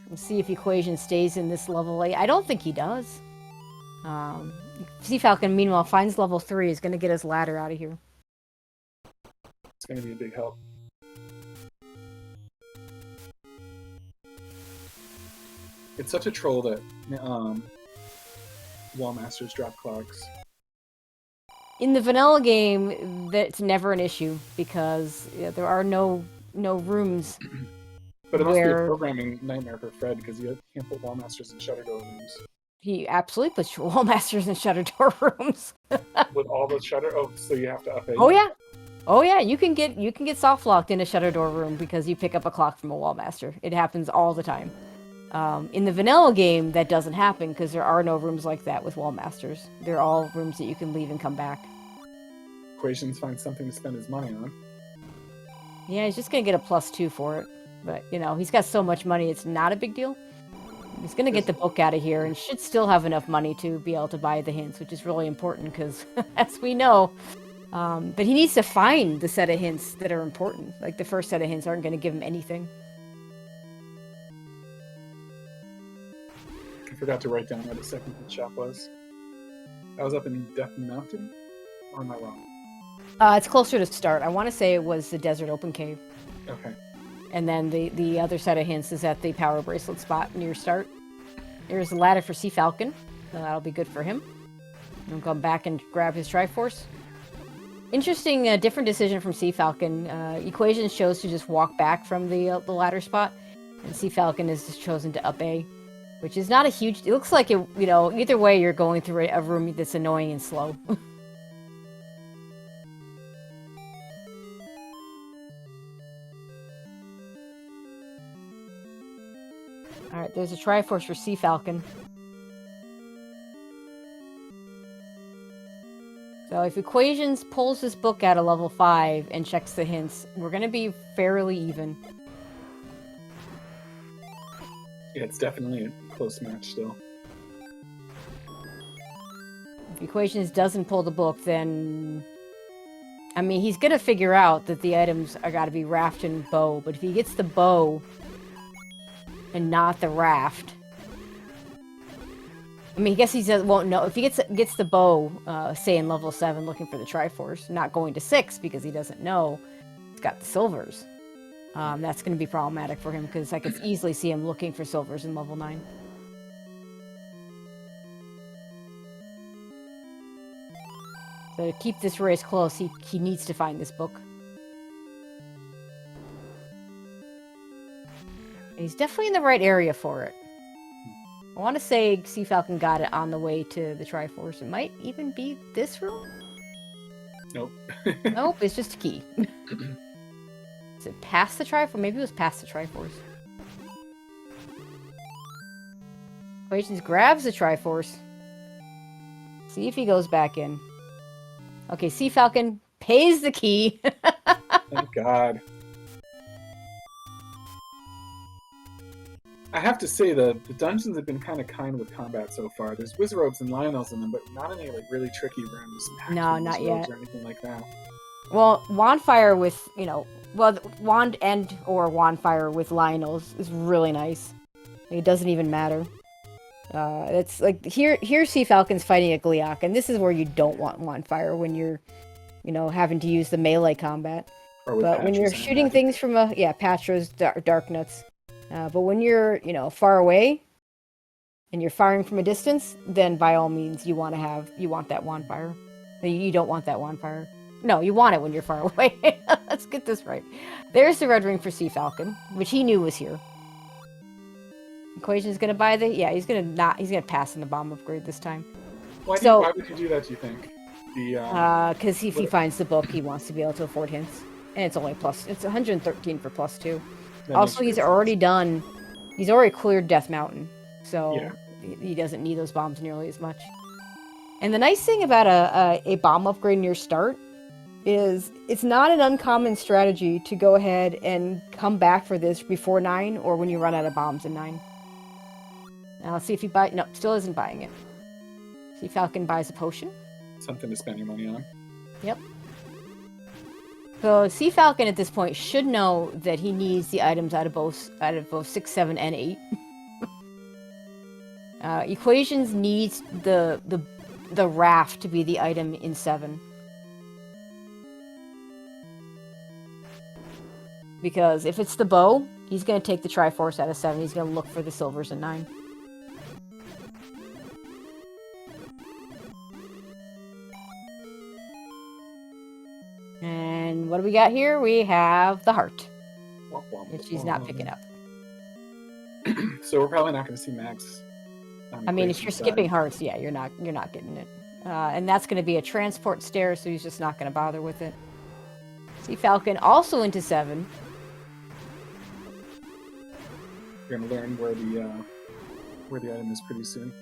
We'll see if equation stays in this level 8. I don't think he does. CFalcon, meanwhile, finds level 3, is going to get his ladder out of here. It's going to be a big help. It's such a troll that Wall Masters drop clogs. In the vanilla game, that's never an issue because there are no rooms. But it must be a programming nightmare for Fred because you can't put Wall Masters in Shutter Door rooms. He absolutely puts Wall Masters in Shutter Door rooms. With all the shutter? Oh, so you have to up it. Oh yeah, you can get soft locked in a Shutter Door room because you pick up a clock from a Wall Master. It happens all the time. In the vanilla game, that doesn't happen because there are no rooms like that with Wall Masters. They're all rooms that you can leave and come back. Equations finds something to spend his money on. Yeah, he's just gonna get a +2 for it. But, he's got so much money, it's not a big deal. He's gonna get the book out of here and should still have enough money to be able to buy the hints, which is really important because, as we know, but he needs to find the set of hints that are important. Like, the first set of hints aren't gonna give him anything. I forgot to write down where the second hit shop was. I was up in Death Mountain? Or am I wrong? It's closer to start. I want to say it was the Desert Open Cave. Okay. And then the other set of hints is at the power bracelet spot near start. There's a ladder for CFalcon, so that'll be good for him. He'll come back and grab his Triforce. Interesting, different decision from CFalcon. Equations chose to just walk back from the ladder spot, and CFalcon has just chosen to up A, which is not a huge. It looks like it, you know, either way you're going through a room that's annoying and slow. All right, there's a Triforce for CFalcon. So if Equations pulls this book out of level 5 and checks the hints, we're going to be fairly even. Yeah, it's definitely a close match still. If Equations doesn't pull the book, then... I mean, he's going to figure out that the items are got to be raft and bow, but if he gets the bow and not the raft... I mean, I guess he won't know. If he gets the bow, say in level 7, looking for the Triforce, not going to 6 because he doesn't know he's got the silvers. That's going to be problematic for him because I could easily see him looking for silvers in level 9. So to keep this race close, he needs to find this book. And he's definitely in the right area for it. I want to say CFalcon got it on the way to the Triforce. It might even be this room? Nope. Nope, it's just a key. Is it past the Triforce? Maybe it was past the Triforce. Equations grabs the Triforce. See if he goes back in. Okay, CFalcon pays the key. Thank God. I have to say the dungeons have been kind of kind with combat so far. There's Wizarobes and Lionels in them, but not any like really tricky rooms. No, not yet. Or anything like that. Well, Wandfire with, you know, well, Wand and or Wandfire with Lionels is really nice. It doesn't even matter. It's like here CFalcon's fighting a Gleeok, and this is where you don't want Wandfire when you're, you know, having to use the melee combat. But when you're shooting things from Patra's Darknuts. But when you're, you know, far away and you're firing from a distance, then by all means you want that Wandfire. You don't want that Wandfire. No, you want it when you're far away. Let's get this right. There's the red ring for CFalcon, which he knew was here. Equation's gonna buy he's gonna pass on the bomb upgrade this time. Why would you do that, do you think? Because if he finds the book, he wants to be able to afford hints. And it's only it's 113 for +2. Also, he's already cleared Death Mountain, so he doesn't need those bombs nearly as much. And the nice thing about a bomb upgrade near start is it's not an uncommon strategy to go ahead and come back for this before 9 or when you run out of bombs in 9. Now let's see if he still isn't buying it. CFalcon buys a potion. Something to spend your money on. Yep. So CFalcon at this point should know that he needs the items out of both 6, 7, and 8. Equations needs the raft to be the item in 7. Because if it's the bow, he's going to take the Triforce out of 7. He's going to look for the silvers in 9. And what do we got here? We have the heart, which he's not picking up. So we're probably not going to see Max. I mean, if you're skipping hearts, yeah, you're not getting it. And that's going to be a transport stair, so he's just not going to bother with it. CFalcon also into 7. You're going to learn where the item is pretty soon.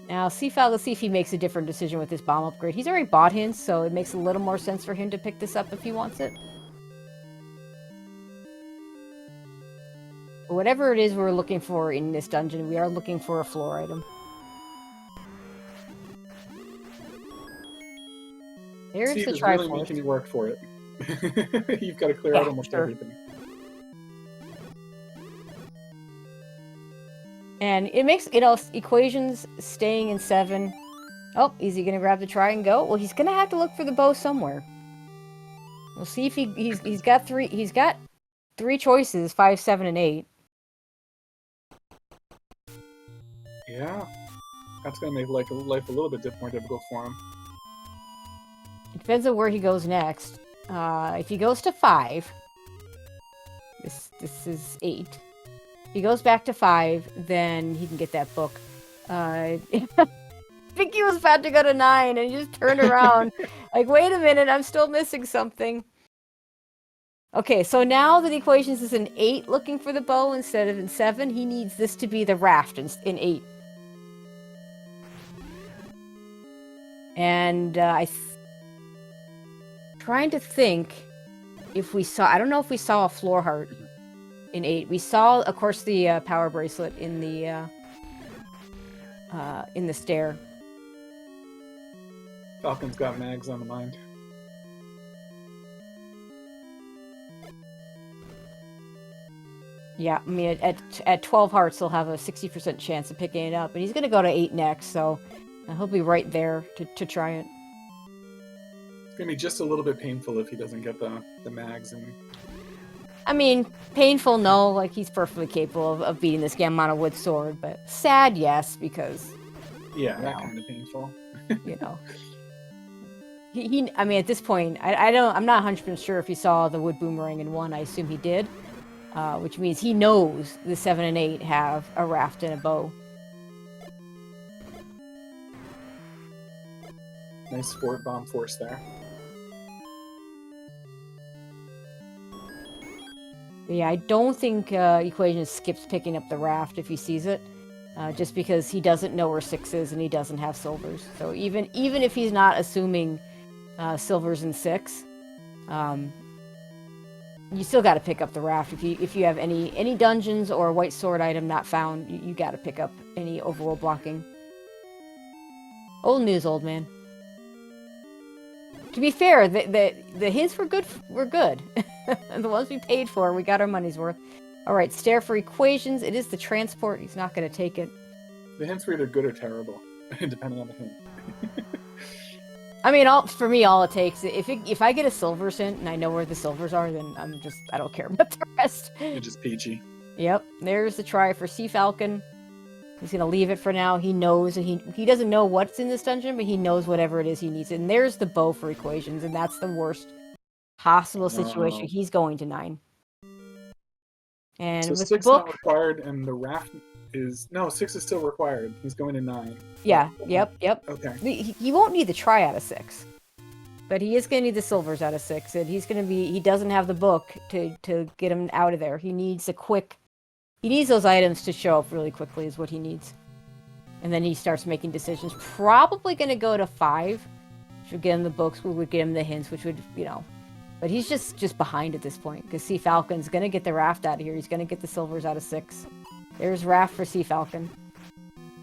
Now, CFalcon, let's see if he makes a different decision with this bomb upgrade. He's already bought hints, so it makes a little more sense for him to pick this up if he wants it. But whatever it is we're looking for in this dungeon, we are looking for a floor item. There's the Triforce. Really making you work for it. You've got to clear out almost everything. And it makes, Equations staying in 7. Oh, is he going to grab the try and go? Well, he's going to have to look for the bow somewhere. We'll see if he's got 3. He's got 3 choices, 5, 7, and 8. Yeah, Yeah. That's going to make life a little bit more difficult for him. It depends on where he goes next. If he goes to 5, this is 8. If he goes back to 5, then he can get that book. I think he was about to go to 9 and he just turned around. Like, wait a minute, I'm still missing something. Okay, so now that equations is in 8 looking for the bow instead of in 7, he needs this to be the raft in 8. And trying to think if we saw, I don't know if we saw a floor heart in 8. We saw, of course, the power bracelet in the stair. Falcon's got mags on the mind. Yeah, I mean, at 12 hearts, he'll have a 60% chance of picking it up. And he's going to go to 8 next, so he'll be right there to try it. It's going to be just a little bit painful if he doesn't get the mags. And I mean, painful, no. Like, he's perfectly capable of beating this game on a wood sword. But sad, yes, because... Yeah, that kind of painful. You know. I mean, at this point, I'm not 100% sure if he saw the wood boomerang in 1. I assume he did. Which means he knows the 7 and 8 have a raft and a bow. Nice bomb force there. But yeah, I don't think Equation skips picking up the raft if he sees it. Just because he doesn't know where 6 is and he doesn't have silvers. So even if he's not assuming silvers in 6, you still got to pick up the raft. If you have any dungeons or a white sword item not found, you got to pick up any overworld blocking. Old news, old man. To be fair, the hints were good. And the ones we paid for, we got our money's worth. All right, stare for equations. It is the transport. He's not going to take it. The hints were either good or terrible, depending on the hint. I mean, for me, all it takes, if I get a silvers hint and I know where the silvers are, then I don't care about the rest. You're just peachy. Yep, there's the try for CFalcon. He's gonna leave it for now. He knows, and he doesn't know what's in this dungeon, but he knows whatever it is he needs. And there's the bow for equations, and that's the worst possible situation. He's going to 9. And so with 6 the book, not required, and the raft is 6 is still required. He's going to 9. Yeah. Yep. Okay. He won't need the try out of 6, but he is going to need the silvers out of 6, and he doesn't have the book to get him out of there. He needs those items to show up really quickly is what he needs. And then he starts making decisions. Probably going to go to 5, which would get him the books, which would get him the hints, which would, but he's just behind at this point, because CFalcon's going to get the raft out of here. He's going to get the silvers out of 6. There's raft for CFalcon.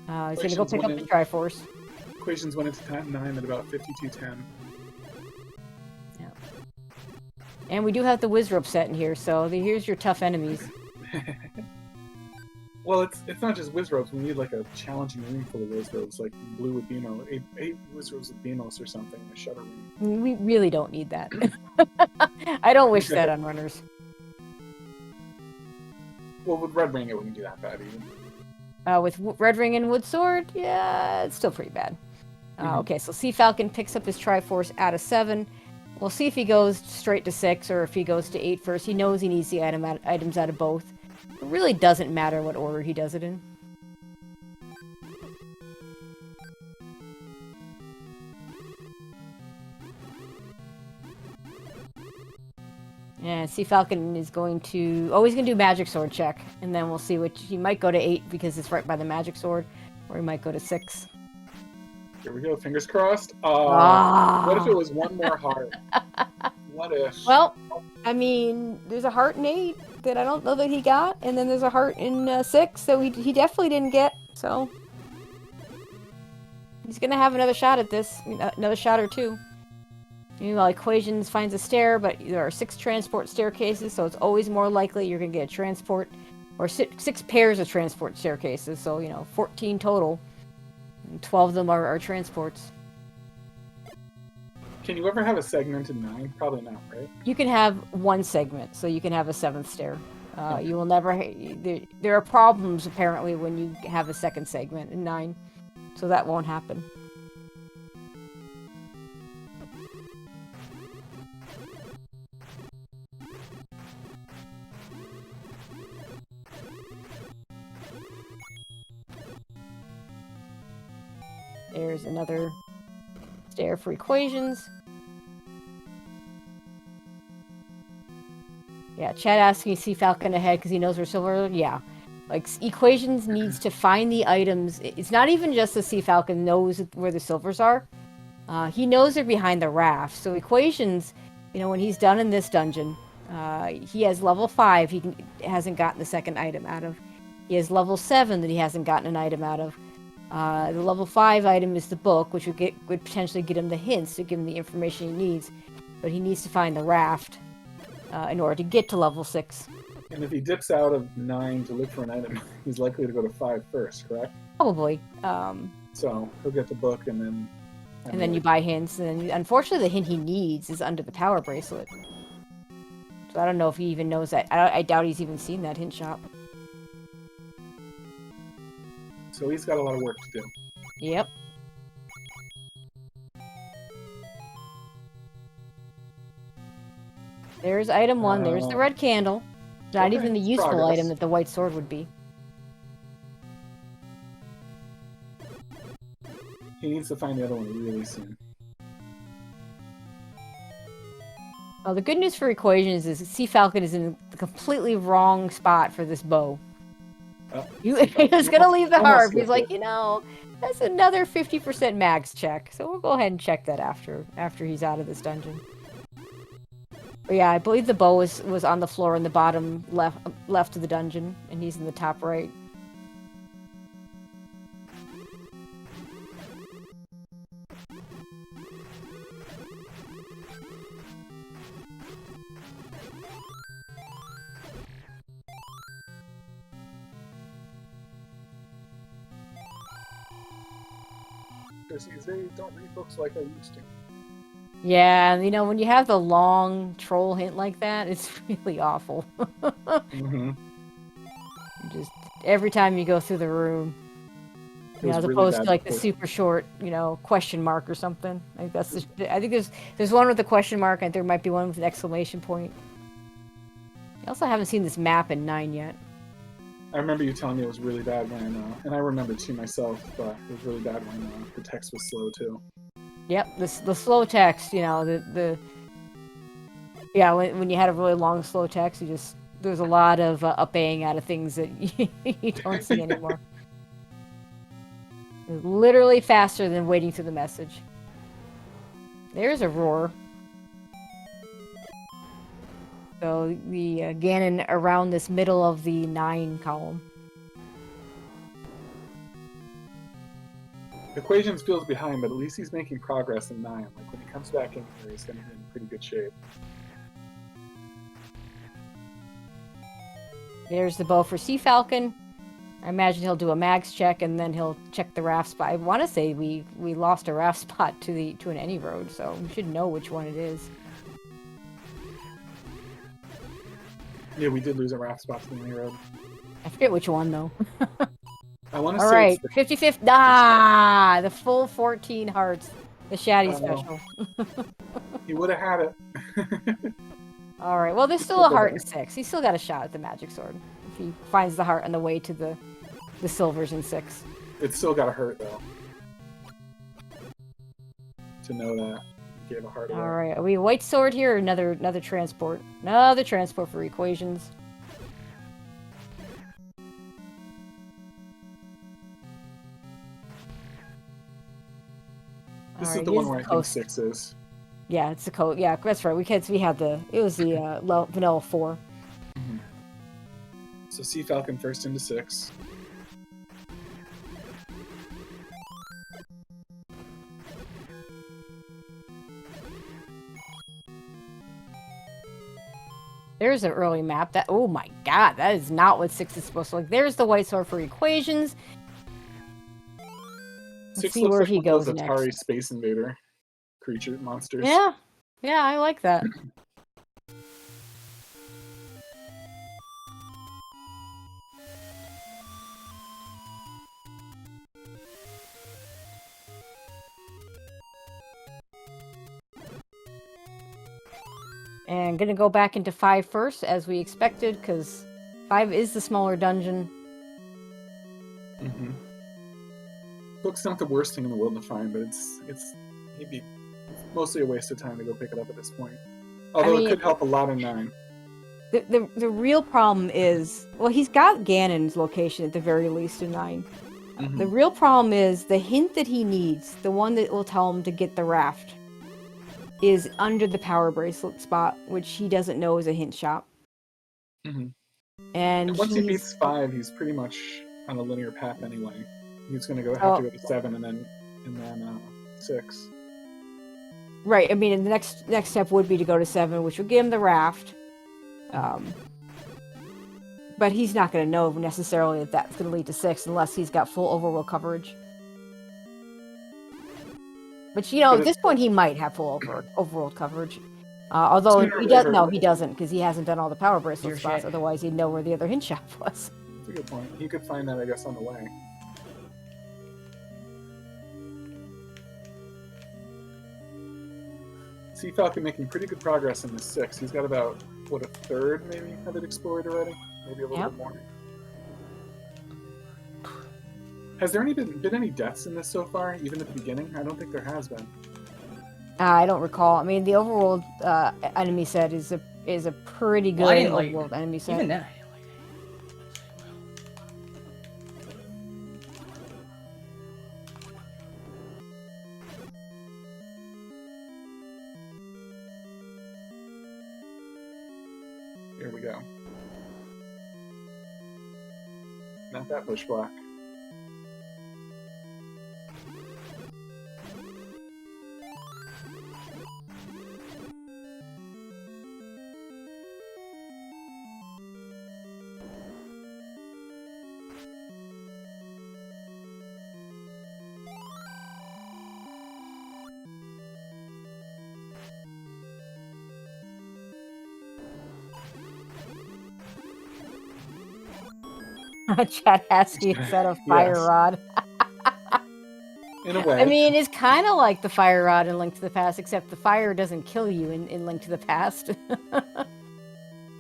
He's going to go pick up the Triforce. Equations went into 9 at about 52:10. Yeah. And we do have the Wizrope set in here, so here's your tough enemies. Well, it's not just Wizropes. We need like a challenging room full of Wizropes, like blue with Beamo, 8 Wizropes with Beamos or something, a shutter room. We really don't need that. I don't wish that on runners. Well, with Red Ring, it wouldn't be that bad even. With Red Ring and Wood Sword, yeah, it's still pretty bad. Okay, so CFalcon picks up his Triforce out of 7. We'll see if he goes straight to 6 or if he goes to 8 first. He knows he needs the items out of both. It really doesn't matter what order he does it in. And CFalcon is going to... Oh, he's going to do Magic Sword check. And then we'll see which... He might go to 8 because it's right by the Magic Sword. Or he might go to 6. Here we go. Fingers crossed. What if it was one more heart? What if? Well, I mean, there's a heart in 8 that I don't know that he got. And then there's a heart in 6 that he definitely didn't get. So... He's going to have another shot at this. Another shot or 2. Meanwhile, Equations finds a stair, but there are 6 transport staircases, so it's always more likely you're going to get a transport, or 6 pairs of transport staircases, so, 14 total. And 12 of them are transports. Can you ever have a segment in 9? Probably not, right? You can have one segment, so you can have a 7th stair. You will never. There are problems apparently when you have a second segment in 9, so that won't happen. There's another stair for equations. Yeah, Chad asking CFalcon ahead because he knows where silver. Yeah, like equations needs to find the items. It's not even just the CFalcon knows where the silvers are. He knows they're behind the raft. So equations, when he's done in this dungeon, he has level 5. He hasn't gotten the second item out of. He has level 7 that he hasn't gotten an item out of. The level 5 item is the book, which would potentially get him the hints to give him the information he needs. But he needs to find the raft in order to get to level 6. And if he dips out of 9 to look for an item, he's likely to go to 5 first, correct? Probably. So he'll get the book and then... And then you buy hints, and then unfortunately the hint he needs is under the power bracelet. So I don't know if he even knows that. I doubt he's even seen that hint shop. So he's got a lot of work to do. Yep. There's item 1. There's the red candle. Not even the useful item that the white sword would be. He needs to find the other one really soon. Well, the good news for equations is CFalcon is in the completely wrong spot for this bow. He was going to leave the harp. He's like, that's another 50% max check. So we'll go ahead and check that after he's out of this dungeon. But yeah, I believe the bow was on the floor in the bottom left of the dungeon, and he's in the top right. They don't read books like I used to. Yeah, when you have the long troll hint like that, it's really awful. Mm-hmm. Just every time you go through the room, as opposed to like the super short, question mark or something. Like I think there's one with a question mark, and there might be one with an exclamation point. I also haven't seen this map in 9 yet. I remember you telling me it was really bad when, and I remember too myself, but it was really bad when the text was slow too. Yep, the slow text, when you had a really long slow text, there's a lot of upping out of things that you don't see anymore. It's literally faster than waiting through the message. There's a roar. So the Ganon around this middle of the 9 column. Equations feels behind, but at least he's making progress in 9. Like when he comes back in here, he's going to be in pretty good shape. There's the bow for CFalcon. I imagine he'll do a mags check and then he'll check the raft spot. I want to say we lost a raft spot to an any road, so we should know which one it is. Yeah, we did lose a raft spot to the main road. I forget which one, though. I want to say Alright, 55th. The full 14 hearts. The Shaddy special. He would have had it. Alright, well, there's still a heart in 6. He's still got a shot at the magic sword. If he finds the heart on the way to the silvers in 6. It's still gotta hurt, though. To know that. Gave a heart away. Alright, are we a white sword here or another transport? Another transport for equations. This is the one where I think 6 is. Yeah, it's the code. Yeah, that's right. It was the vanilla 4. Mm-hmm. So CFalcon first into 6. There's an early map. Oh my god, that is not what 6 is supposed to look like. There's the white sword for equations. Let's see where he goes next. Atari Space Invader creature monsters. Yeah, I like that. And gonna go back into 5 first, as we expected, because 5 is the smaller dungeon. Mm-hmm. Book's not the worst thing in the world to find, but he'd be mostly a waste of time to go pick it up at this point. Although it could help a lot in 9. The real problem is, well, he's got Ganon's location at the very least in 9. Mm-hmm. The real problem is the hint that he needs, the one that will tell him to get the raft, is under the power bracelet spot, which he doesn't know is a hint shop. Mm-hmm. And once he beats 5, he's pretty much on a linear path anyway. He's going to have to go to 7 and then 6. Right. I mean, the next step would be to go to 7, which would give him the raft. But he's not going to know necessarily that that's going to lead to 6 unless he's got full overworld coverage. But at this point he might have full overworld coverage. Although he doesn't, because he hasn't done all the power bracelet spots. Otherwise, he'd know where the other hint shop was. That's a good point. He could find that, I guess, on the way. CFalcon making pretty good progress in this 6. He's got about, a third maybe of it explored already? Maybe a little bit more. Has there been any deaths in this so far, even at the beginning? I don't think there has been. I don't recall. I mean, the overworld enemy set is a pretty good overworld enemy set. Even then, Here we go. Not that push block. Chad has me instead of Fire Rod. In a way. I mean, it's kind of like the Fire Rod in Link to the Past, except the fire doesn't kill you in Link to the Past.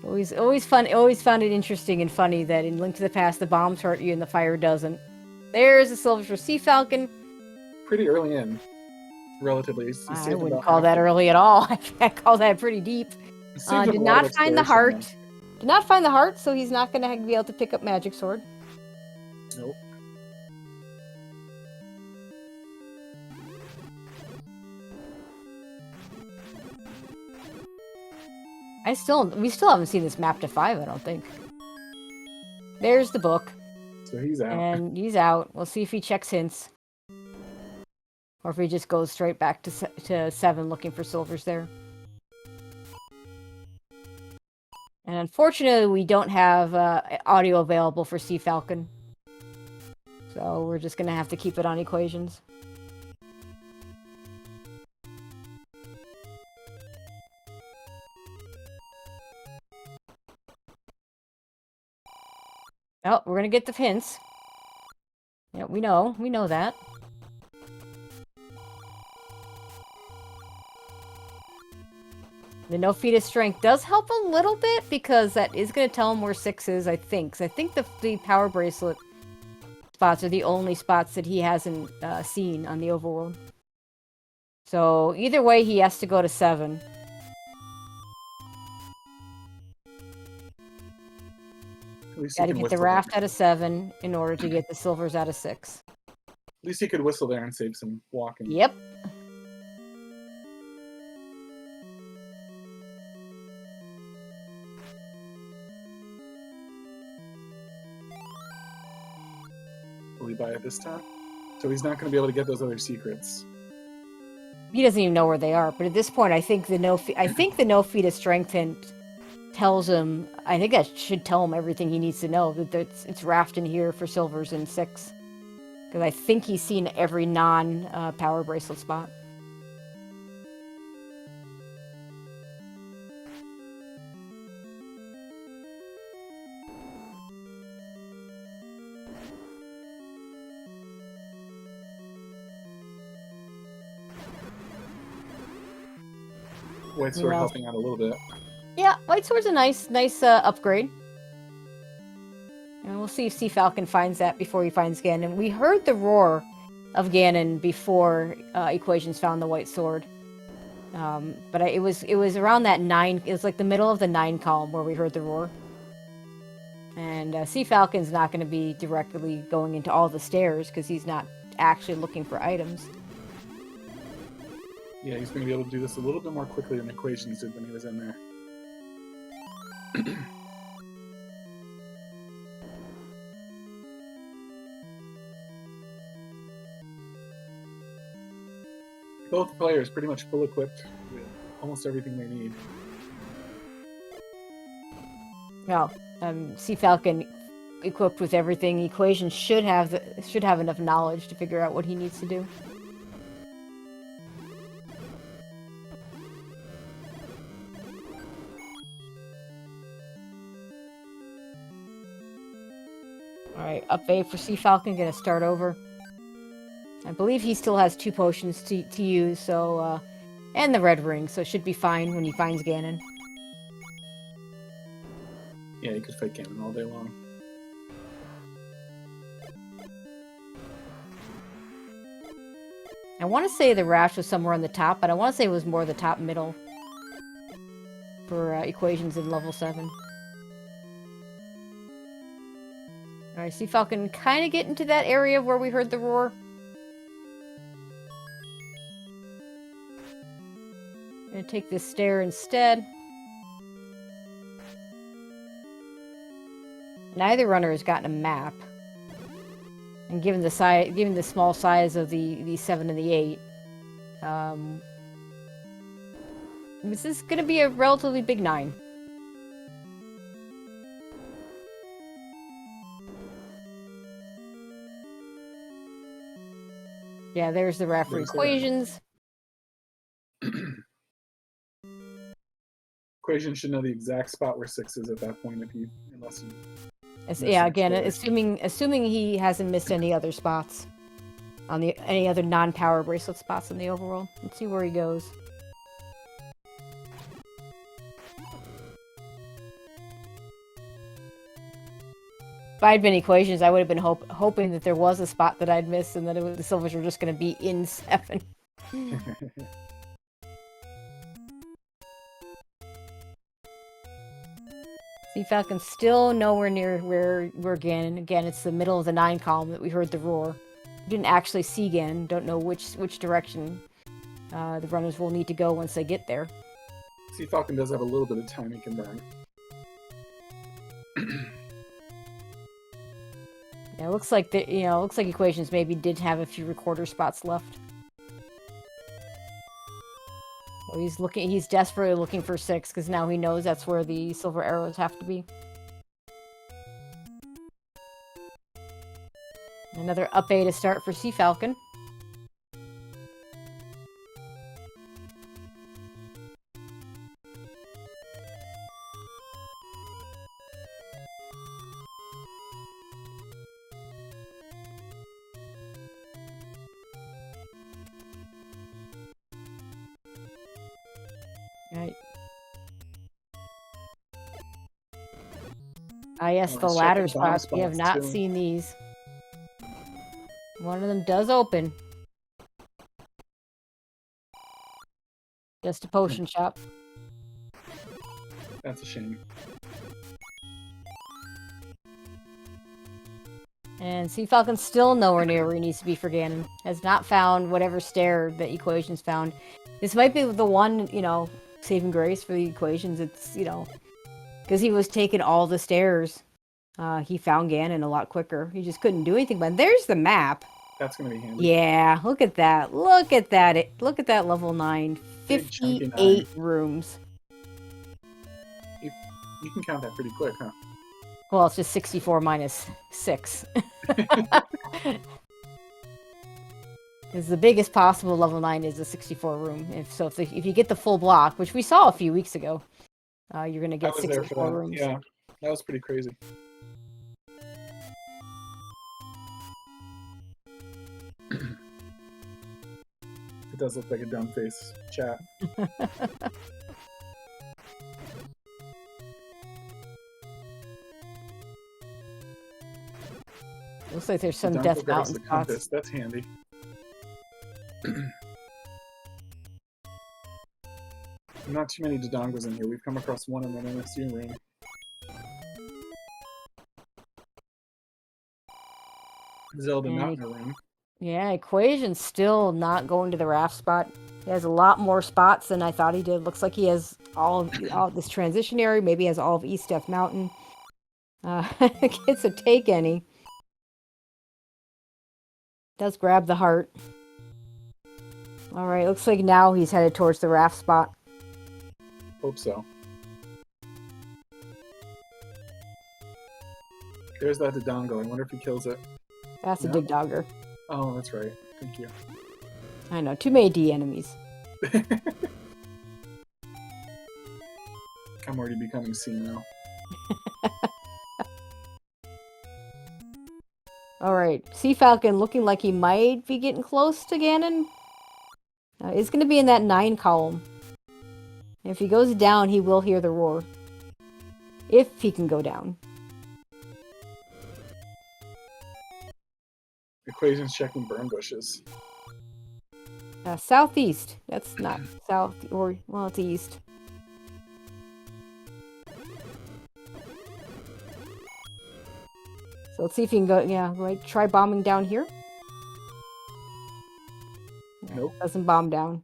Always found it interesting and funny that in Link to the Past the bombs hurt you and the fire doesn't. There's the silver for CFalcon. Pretty early in, relatively. I wouldn't call that early at all. I call that pretty deep. Did not find the heart. Did not find the heart, so he's not going to be able to pick up Magic Sword. Nope. We still haven't seen this map to 5, I don't think. There's the book. So he's out. And he's out. We'll see if he checks hints. Or if he just goes straight back to 7 looking for silvers there. And unfortunately, we don't have audio available for CFalcon. So we're just going to have to keep it on equations. Oh, we're going to get the hints. Yeah, we know that. The no feat of strength does help a little bit because that is going to tell him where 6 is, I think. So I think the power bracelet spots are the only spots that he hasn't seen on the overworld. So either way, he has to go to 7. Gotta get the raft out of 7 in order to get the silvers out of 6. At least he could whistle there and save some walking. Yep. Will he buy it this time? So he's not going to be able to get those other secrets. He doesn't even know where they are. But at this point, I think the no feat of strength hint tells him. I think that should tell him everything he needs to know. That it's raft in here for silvers in 6. Because I think he's seen every non-power bracelet spot. White Sword helping out a little bit. Yeah, White Sword's a nice upgrade. And we'll see if CFalcon finds that before he finds Ganon. We heard the roar of Ganon before Equations found the White Sword. But it was around that 9. It was like the middle of the 9 column where we heard the roar. And CFalcon's not going to be directly going into all the stairs because he's not actually looking for items. Yeah, he's going to be able to do this a little bit more quickly than Equations did when he was in there. Both players pretty much full equipped with almost everything they need. Well, CFalcon equipped with everything. Equations should have enough knowledge to figure out what he needs to do. Alright, up A for CFalcon, gonna start over. I believe he still has 2 potions to use, so, and the red ring, so it should be fine when he finds Ganon. Yeah, he could fight Ganon all day long. I want to say the rash was somewhere on the top, but I want to say it was more the top middle for Equations in level 7. Alright, CFalcon kind of get into that area where we heard the roar. Gonna take this stair instead. Neither runner has gotten a map. And given the small size of the 7 and the 8, this is gonna be a relatively big 9. Yeah, there's the ref for Equations. Equations should know the exact spot where 6 is at that point unless he... Yeah, again, assuming he hasn't missed any other spots on any other non-power bracelet spots in the overworld. Let's see where he goes. If I had been Equations, I would have been hoping that there was a spot that I'd missed and that the silvers were just going to be in 7. CFalcon's still nowhere near where Ganon. Again, it's the middle of the 9 column that we heard the roar. We didn't actually see Ganon. Don't know which direction the runners will need to go once they get there. CFalcon does have a little bit of time he can burn. Yeah, it looks like Equations maybe did have a few recorder spots left. Well, he's desperately looking for 6 because now he knows that's where the silver arrows have to be. Another up A to start for CFalcon. Right. Ah, yes, the ladder spots. We have not seen these. One of them does open. Just a potion shop. That's a shame. And CFalcon's still nowhere near where he needs to be for Ganon. Has not found whatever stair that Equations found. This might be the one, saving grace for the Equations. It's, because he was taking all the stairs. He found Ganon a lot quicker. He just couldn't do anything. But there's the map. That's going to be handy. Yeah, look at that. Look at that. Look at that level 9. 58 rooms. You can count that pretty quick, huh? Well, it's just 64 minus 6. Because the biggest possible level 9 is a 64 room. If you get the full block, which we saw a few weeks ago, you're going to get 64 rooms. Yeah, that was pretty crazy. It does look like a dumb face chat. Looks like there's some Dodongo Death grabs Mountain the spots. compass. That's handy. Not too many Dodongos in here. We've come across one in the MSU room. Zelda not in a room. Yeah, Equation's still not going to the raft spot. He has a lot more spots than I thought he did. Looks like he has all of this transition area. Maybe he has all of East Death Mountain. Gets a take any. Does grab the heart. Alright, looks like now he's headed towards the raft spot. Hope so. There's that Dodongo. I wonder if he kills it. That's a No? Dig Dogger. Oh, that's right. Thank you. I know, too many D enemies. I'm already becoming senile. Alright, CFalcon looking like he might be getting close to Ganon. It's going to be in that 9 column. If he goes down, he will hear the roar. If he can go down. Equations checking burn bushes. Southeast. That's not south, or, well, it's east. So let's see if he can go, yeah, right, try bombing down here. Nope. Doesn't bomb down.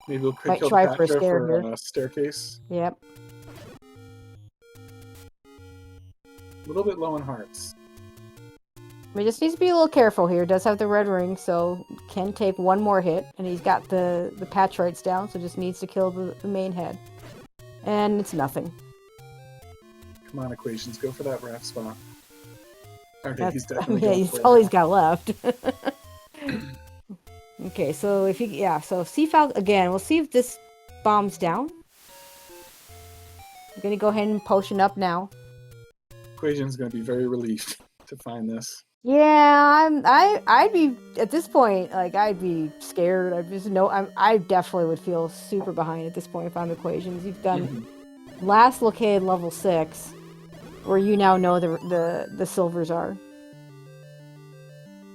Maybe we'll Might kill try for a Patra scare for here. a staircase. Yep. A little bit low on hearts. He just needs to be a little careful here. Does have the red ring, so can take one more hit. And he's got the Patrites down, so just needs to kill the main head. And it's nothing. Come on, Equations. Go for that raft spot. Okay, That's, he's definitely yeah, going he's for it all now. he's got left. Okay, so if he, yeah, so CFalcon, again, we'll see if this bombs down. I'm gonna go ahead and potion up now. Equation's going to be very relieved to find this. Yeah, I'd be at this point, like I'd be scared. I just know I definitely would feel super behind at this point if I'm Equations. You've done last located level 6, where you now know the silvers are.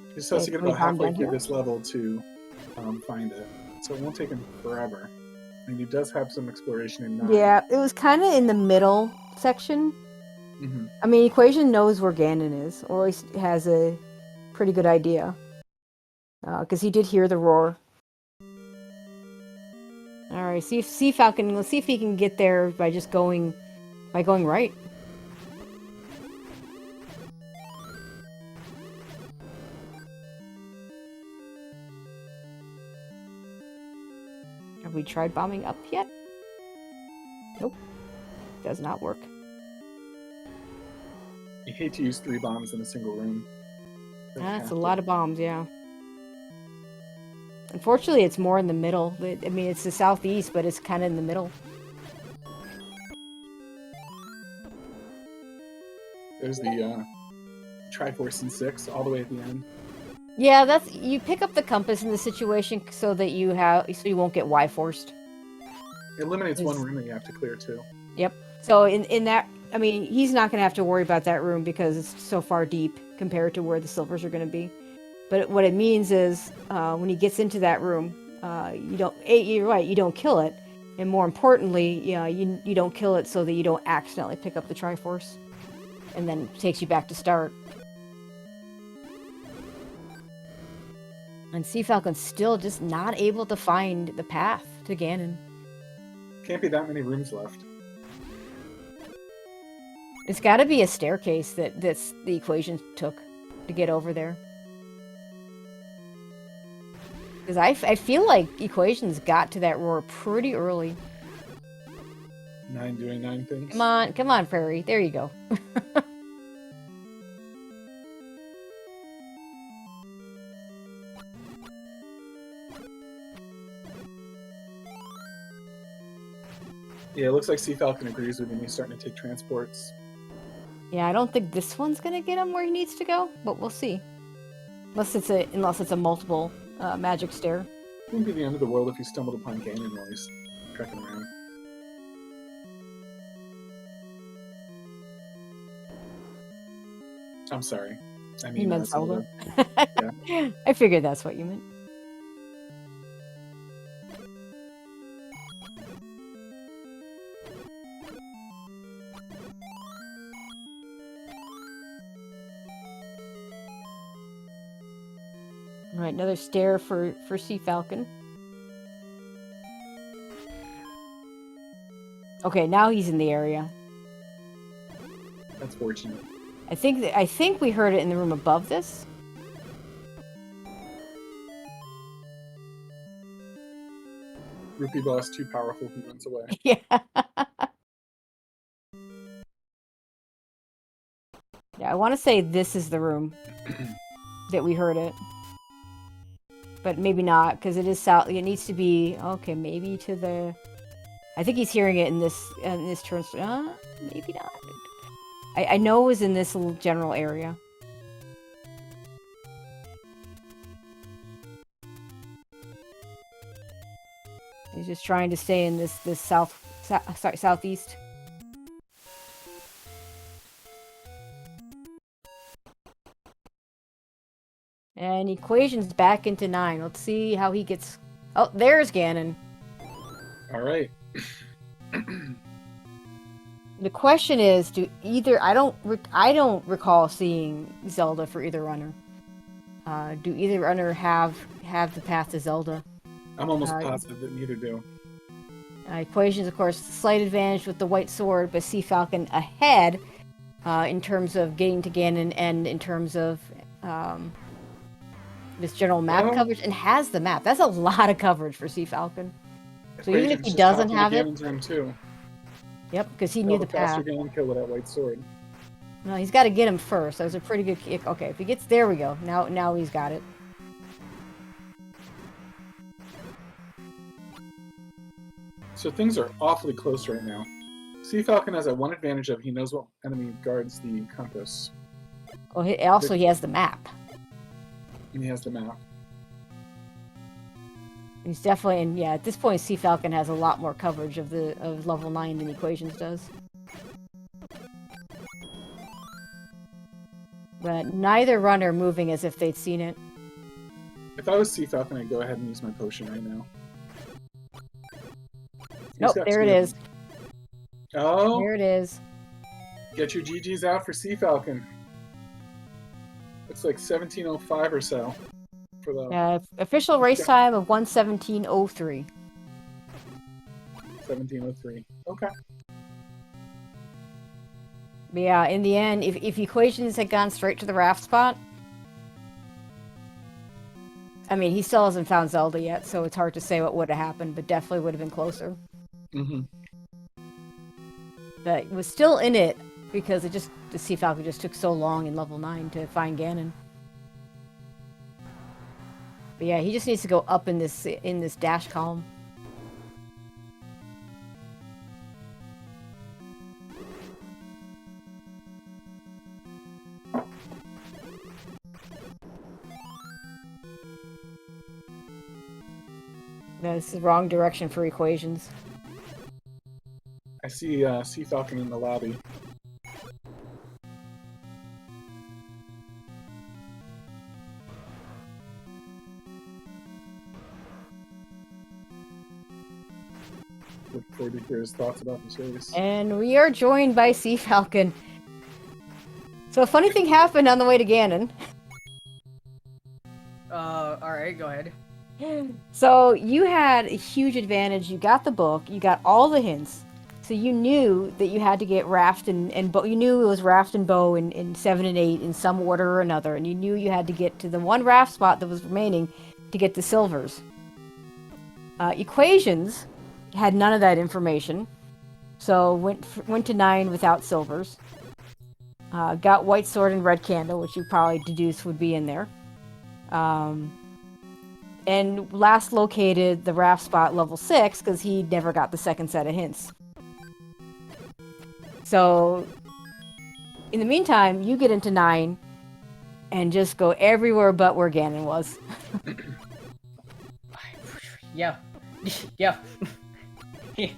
He just has to Okay, get can we about bomb halfway down through here? this level to find it. So it won't take him forever. And he does have some exploration in 9. Yeah, it was kind of in the middle section. Mm-hmm. I mean, Equation knows where Ganon is, or at least has a pretty good idea. Because he did hear the roar. Alright, see Falcon, let's see if he can get there by just going right. Have we tried bombing up yet? Nope. Does not work. You hate to use 3 bombs in a single room. That's a lot of bombs, yeah. Unfortunately, it's more in the middle. I mean, it's the southeast, but it's kind of in the middle. There's the Triforce in 6, all the way at the end. Yeah, that's you pick up the compass in the situation so that you won't get Y-forced. It eliminates one room that you have to clear too. Yep. So in that, I mean, he's not going to have to worry about that room because it's so far deep compared to where the silvers are going to be. But what it means is when he gets into that room, you're right, you don't kill it. And more importantly, you don't kill it so that you don't accidentally pick up the Triforce. And then it takes you back to start. And CFalcon's still just not able to find the path to Ganon. Can't be that many rooms left. It's got to be a staircase that's the Equation took to get over there. Because I feel like Equations got to that roar pretty early. 9 doing 9 things. Come on, Prairie. There you go. Yeah, it looks like CFalcon agrees with him. He's starting to take transports. Yeah, I don't think this one's gonna get him where he needs to go, but we'll see. Unless it's a multiple magic stair. It wouldn't be the end of the world if he stumbled upon Ganon while he's trekking around. I'm sorry. I You mean, meant Zelda. Zelda. I figured that's what you meant. All right, another stair for CFalcon. Okay, now he's in the area. That's fortunate. I think we heard it in the room above this. Rupee boss too powerful, he runs away. Yeah. Yeah, I want to say this is the room that we heard it. But maybe not, because it is south. It needs to be, okay, maybe to the... I think he's hearing it in this turn. Maybe not. I know it was in this little general area. He's just trying to stay in this southeast. And equations back into 9. Let's see how he gets... Oh, there's Ganon. All right. The question is, do either... I don't recall seeing Zelda for either runner. Do either runner have the path to Zelda? I'm almost positive that neither do. Equations, of course, slight advantage with the white sword, but CFalcon ahead in terms of getting to Ganon and in terms of this general map coverage, and has the map. That's a lot of coverage for CFalcon. So even if he doesn't have it... Ganon's room too. Yep, because he knew the path. Faster Ganon kill with that white sword. No, he's got to get him first. That was a pretty good kick. Okay, if he gets... There we go. Now he's got it. So things are awfully close right now. CFalcon has that one advantage of he knows what enemy guards the compass. Well, he has the map. And he has the map. He's definitely... And yeah, at this point, CFalcon has a lot more coverage of level 9 than Equations does. But neither runner moving as if they'd seen it. If I was CFalcon, I'd go ahead and use my potion right now. Nope, there it is. Oh! There it is. Get your GGs out for CFalcon. Looks like 17:05 or so. For the official race time of 1:17:03. 17:03. Okay. But yeah, in the end, if Equations had gone straight to the raft spot... I mean, he still hasn't found Zelda yet, so it's hard to say what would have happened, but definitely would have been closer. Mm-hmm. But it was still in it, because the CFalcon just took so long in level 9 to find Ganon. But yeah, he just needs to go up in this dash column. No, this is the wrong direction for Equations. I see CFalcon in the lobby. Look forward to hear his thoughts about this race. And we are joined by CFalcon. So a funny thing happened on the way to Ganon. Alright, go ahead. So you had a huge advantage. You got the book. You got all the hints. So you knew that you had to get Raft and Bow. You knew it was Raft and Bow in 7 and 8 in some order or another. And you knew you had to get to the one Raft spot that was remaining to get the silvers. Equations had none of that information. So went to 9 without silvers. Got White Sword and Red Candle, which you probably deduced would be in there. And last located the raft spot level 6 because he never got the second set of hints. So, in the meantime, you get into 9 and just go everywhere but where Ganon was. Yeah. Yeah. He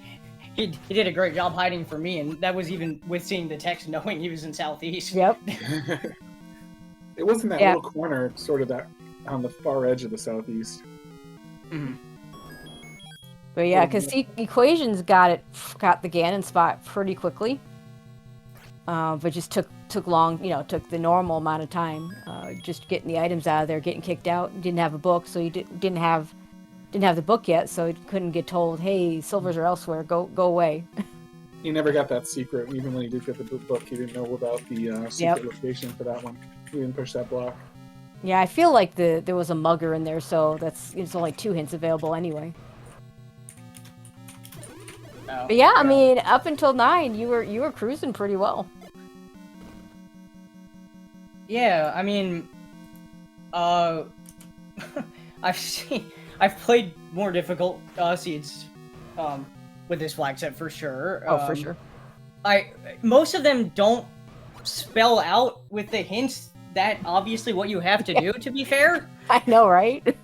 did a great job hiding from me, and that was even with seeing the text knowing he was in Southeast. Yep. It It was in that Yeah. little corner, sort of that on the far edge of the southeast. Mhm. But yeah, because equations got the Ganon spot pretty quickly. But just took long, took the normal amount of time, just getting the items out of there, getting kicked out. Didn't have a book, so he didn't have the book yet, so he couldn't get told, "Hey, silvers are elsewhere. Go away." He never got that secret. Even when he did get the book, he didn't know about the secret location for that one. He didn't push that block. Yeah, I feel like there was a mugger in there, so it's only 2 hints available anyway. Oh, But yeah, I mean, up until 9, you were cruising pretty well. Yeah, I mean, I've played more difficult seeds, with this flag set for sure. Oh, for sure. Most of them don't spell out with the hints that obviously what you have to do, to be fair. I know, right?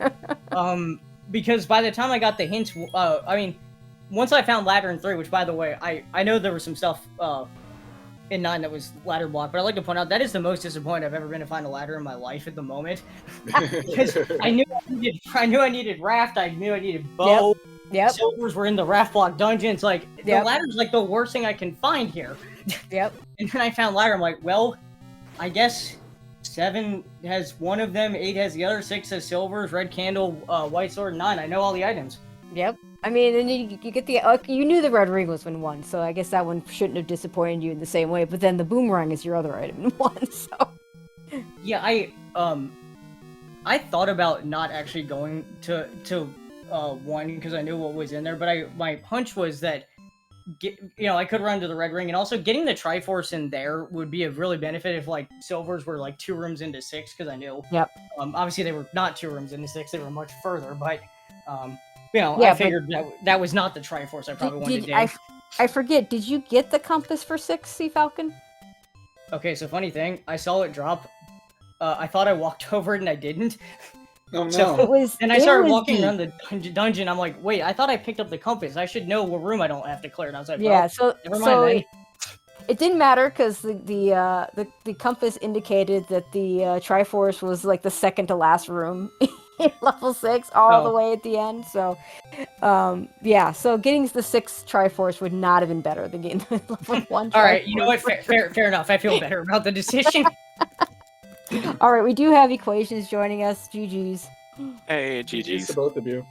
Because by the time I got the hints, I mean, once I found ladder in 3, which by the way, I know there was some stuff in 9 that was ladder block, but I'd like to point out that is the most disappointed I've ever been to find a ladder in my life at the moment. Because I knew I needed raft, I knew I needed bow. Yep. Silvers were in the raft block dungeons. Like, the ladder's like the worst thing I can find here. Yep. And then I found ladder. I'm like, well, I guess 7 has one of them, 8 has the other, 6 has silvers, red candle, white sword, 9. I know all the items. Yep. I mean, and you get you knew the red ring was in 1, so I guess that one shouldn't have disappointed you in the same way. But then the boomerang is your other item in 1, so. Yeah, I thought about not actually going to 1 because I knew what was in there, but my hunch was that I could run to the red ring, and also getting the Triforce in there would be a really benefit if like silvers were like 2 rooms into 6, because I knew. Yep. Obviously they were not 2 rooms into 6; they were much further. But Yeah, I figured that was not the Triforce I probably wanted to do. I forget. Did you get the compass for 6, CFalcon? Okay, so funny thing, I saw it drop. I thought I walked over it, and I didn't. Oh no! So, and I started walking around the dungeon. I'm like, wait, I thought I picked up the compass. I should know what room I don't have to clear. And I was like, well, never mind then. It didn't matter because the compass indicated that the Triforce was like the second to last room in level 6, all the way at the end. So, so getting the 6th Triforce would not have been better than getting the level 1. All right, you know what? Fair enough. I feel better about the decision. All right, we do have Equations joining us. GG's. Hey, GG's GG's. to both of you.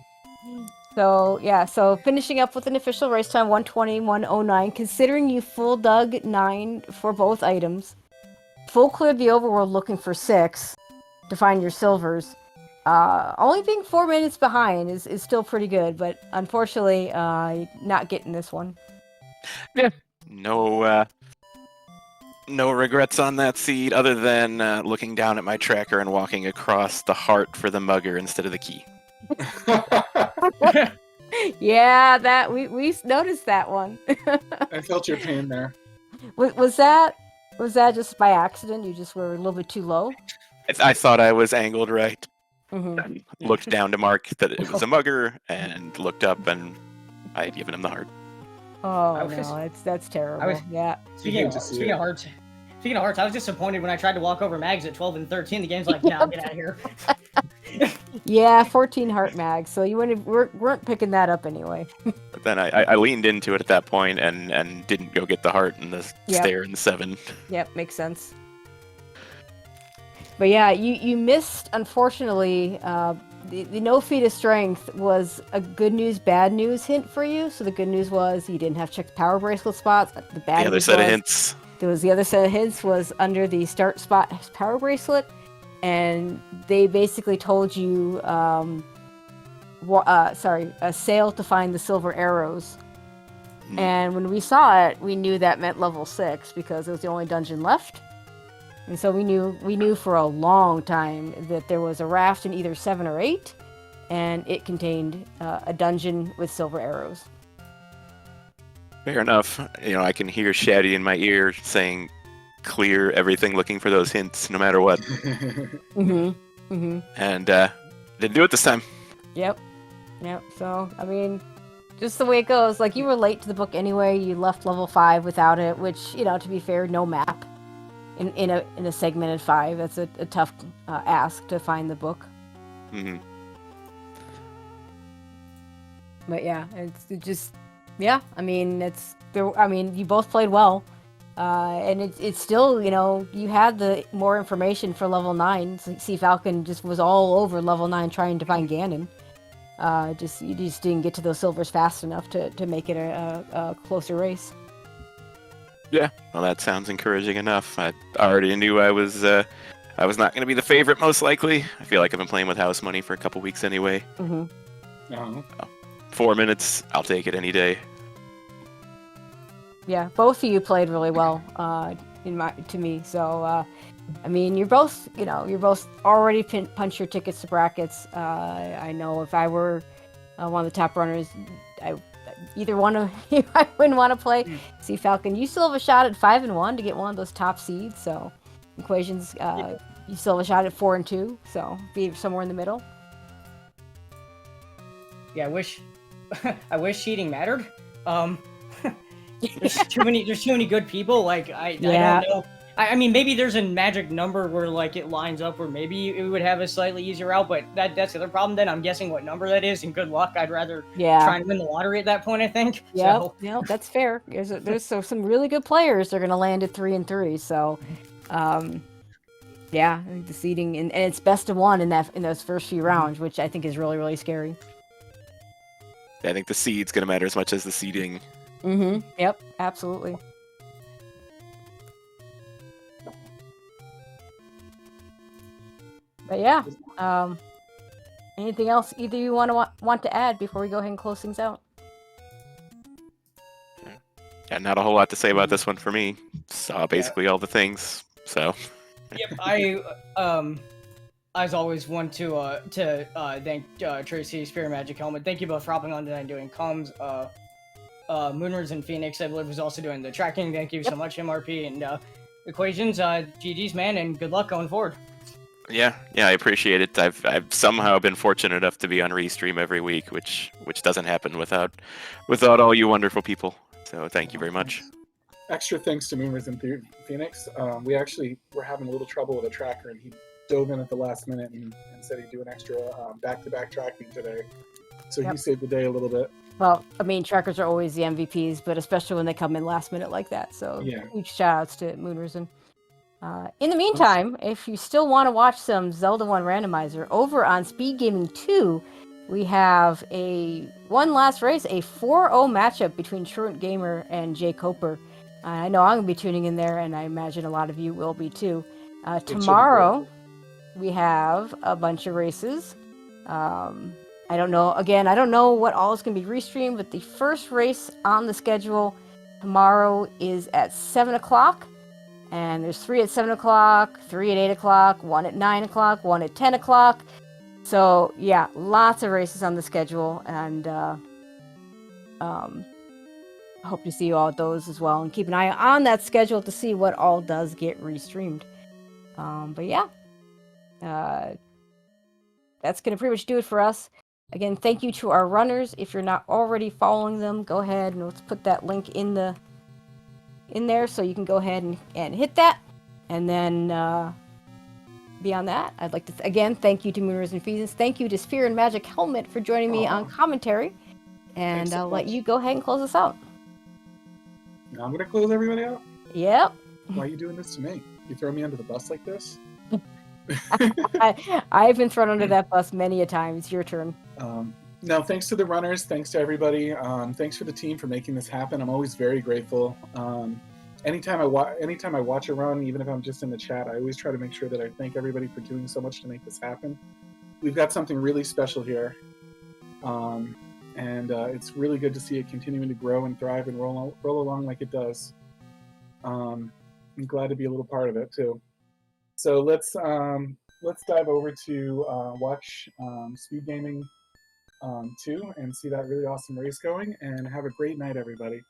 So finishing up with an official race time 1:20:1:09. Considering you full dug 9 for both items, full cleared the overworld looking for 6 to find your silvers. Only being 4 minutes behind is still pretty good, but unfortunately, not getting this one. Yeah. No regrets on that seed, other than looking down at my tracker and walking across the heart for the mugger instead of the key. Yeah, that we noticed that one. I felt your pain there. Was that just by accident? You just were a little bit too low? I thought I was angled right. Mm-hmm. Looked down to mark that it was a mugger, and looked up, and I had given him the heart. Oh no, that's terrible. Speaking of hearts, I was disappointed when I tried to walk over mags at 12 and 13. The game's like, no, get out of here. Yeah, 14 heart mags. So you weren't picking that up anyway. But then I leaned into it at that point and didn't go get the heart and the stair in the 7. Yep, makes sense. But yeah, you missed, unfortunately. The no feat of strength was a good news, bad news hint for you. So the good news was you didn't have to check the power bracelet spots. The bad The other news set of hints. The other set of hints was under the start spot power bracelet, and they basically told you, a sail to find the silver arrows. And when we saw it, we knew that meant level 6 because it was the only dungeon left. And so we knew for a long time that there was a raft in either 7 or 8, and it contained a dungeon with silver arrows. Fair enough. I can hear Shaddy in my ear saying, clear everything looking for those hints, no matter what. Mm-hmm. Mm-hmm. And didn't do it this time. Yep. So, I mean, just the way it goes. Like, you were late to the book anyway. You left level 5 without it, which, to be fair, no map. in a segmented 5. That's a tough ask to find the book. Mm-hmm. But yeah, it just yeah. I mean, you both played well, and it's still, you know, you had the more information for level 9. So CFalcon just was all over level 9 trying to find Ganon. You just didn't get to those silvers fast enough to make it a closer race. Yeah, well, that sounds encouraging enough. I already knew I was not going to be the favorite, most likely. I feel like I've been playing with house money for a couple weeks anyway. Mm-hmm. Uh-huh. 4 minutes, I'll take it any day. Yeah, both of you played really well, to me. So, I mean, you're both already punched your tickets to brackets. I know if I were one of the top runners, either one of you I wouldn't want to play. CFalcon, you still have a shot at 5-1 to get one of those top seeds. So, equations, you still have a shot at 4-2. So, be somewhere in the middle. Yeah, I wish cheating mattered. There's too many good people. Like I don't know. I mean, maybe there's a magic number where like it lines up where maybe it would have a slightly easier route, but that's the other problem. Then I'm guessing what number that is, and good luck. I'd rather try and win the lottery at that point. I think. Yeah, So. yeah, that's fair. There's some really good players. They're gonna land at 3-3. So, yeah, I think the seeding and it's best of one in those first few rounds, which I think is really, really scary. I think the seed's going to matter as much as the seeding. Mm-hmm. Yep, absolutely. But yeah, anything else either you want to add before we go ahead and close things out? Yeah, not a whole lot to say about this one for me. Saw basically all the things. So. Yep, I as always want to thank Tracy, Spirit Magic Helmet. Thank you both for hopping on tonight and doing comms. Mooners and Phoenix, I believe, was also doing the tracking. Thank you so much, MRP and Equations. GG's, man, and good luck going forward. Yeah, I appreciate it. I've somehow been fortunate enough to be on Restream every week, which doesn't happen without all you wonderful people. So thank you very much. Extra thanks to Mooners and Phoenix. We actually were having a little trouble with a tracker, and he dove in at the last minute and said he'd do an extra back-to-back tracking today. So he saved the day a little bit. Well, I mean, trackers are always the MVPs, but especially when they come in last minute like that. So huge shout outs to Mooners. And in the meantime, if you still want to watch some Zelda 1 Randomizer, over on SpeedGaming 2, we have one last race, a 4-0 matchup between Truant Gamer and Jay Coper. I know I'm going to be tuning in there, and I imagine a lot of you will be too. Tomorrow, we have a bunch of races. I don't know what all is going to be restreamed, but the first race on the schedule tomorrow is at 7 o'clock. And there's 3 at 7 o'clock, 3 at 8 o'clock, 1 at 9 o'clock, 1 at 10 o'clock. So, yeah, lots of races on the schedule. And hope to see you all at those as well. And keep an eye on that schedule to see what all does get restreamed. But yeah, that's going to pretty much do it for us. Again, thank you to our runners. If you're not already following them, go ahead and let's put that link in there so you can go ahead and hit that. And then beyond that, I'd like to again thank you to Mooners and Phoenix. Thank you to Sphere and Magic Helmet for joining me on commentary. And I'll let you go ahead and close us out. Now I'm going to close everybody out? Yep. Why are you doing this to me? You throw me under the bus like this? I've been thrown under that bus many a time. It's your turn. No, thanks to the runners. Thanks to everybody. Thanks for the team for making this happen. I'm always very grateful. Anytime I watch a run, even if I'm just in the chat, I always try to make sure that I thank everybody for doing so much to make this happen. We've got something really special here. And it's really good to see it continuing to grow and thrive and roll along like it does. I'm glad to be a little part of it too. So let's dive over to watch SpeedGaming 2 and see that really awesome race going. And have a great night, everybody.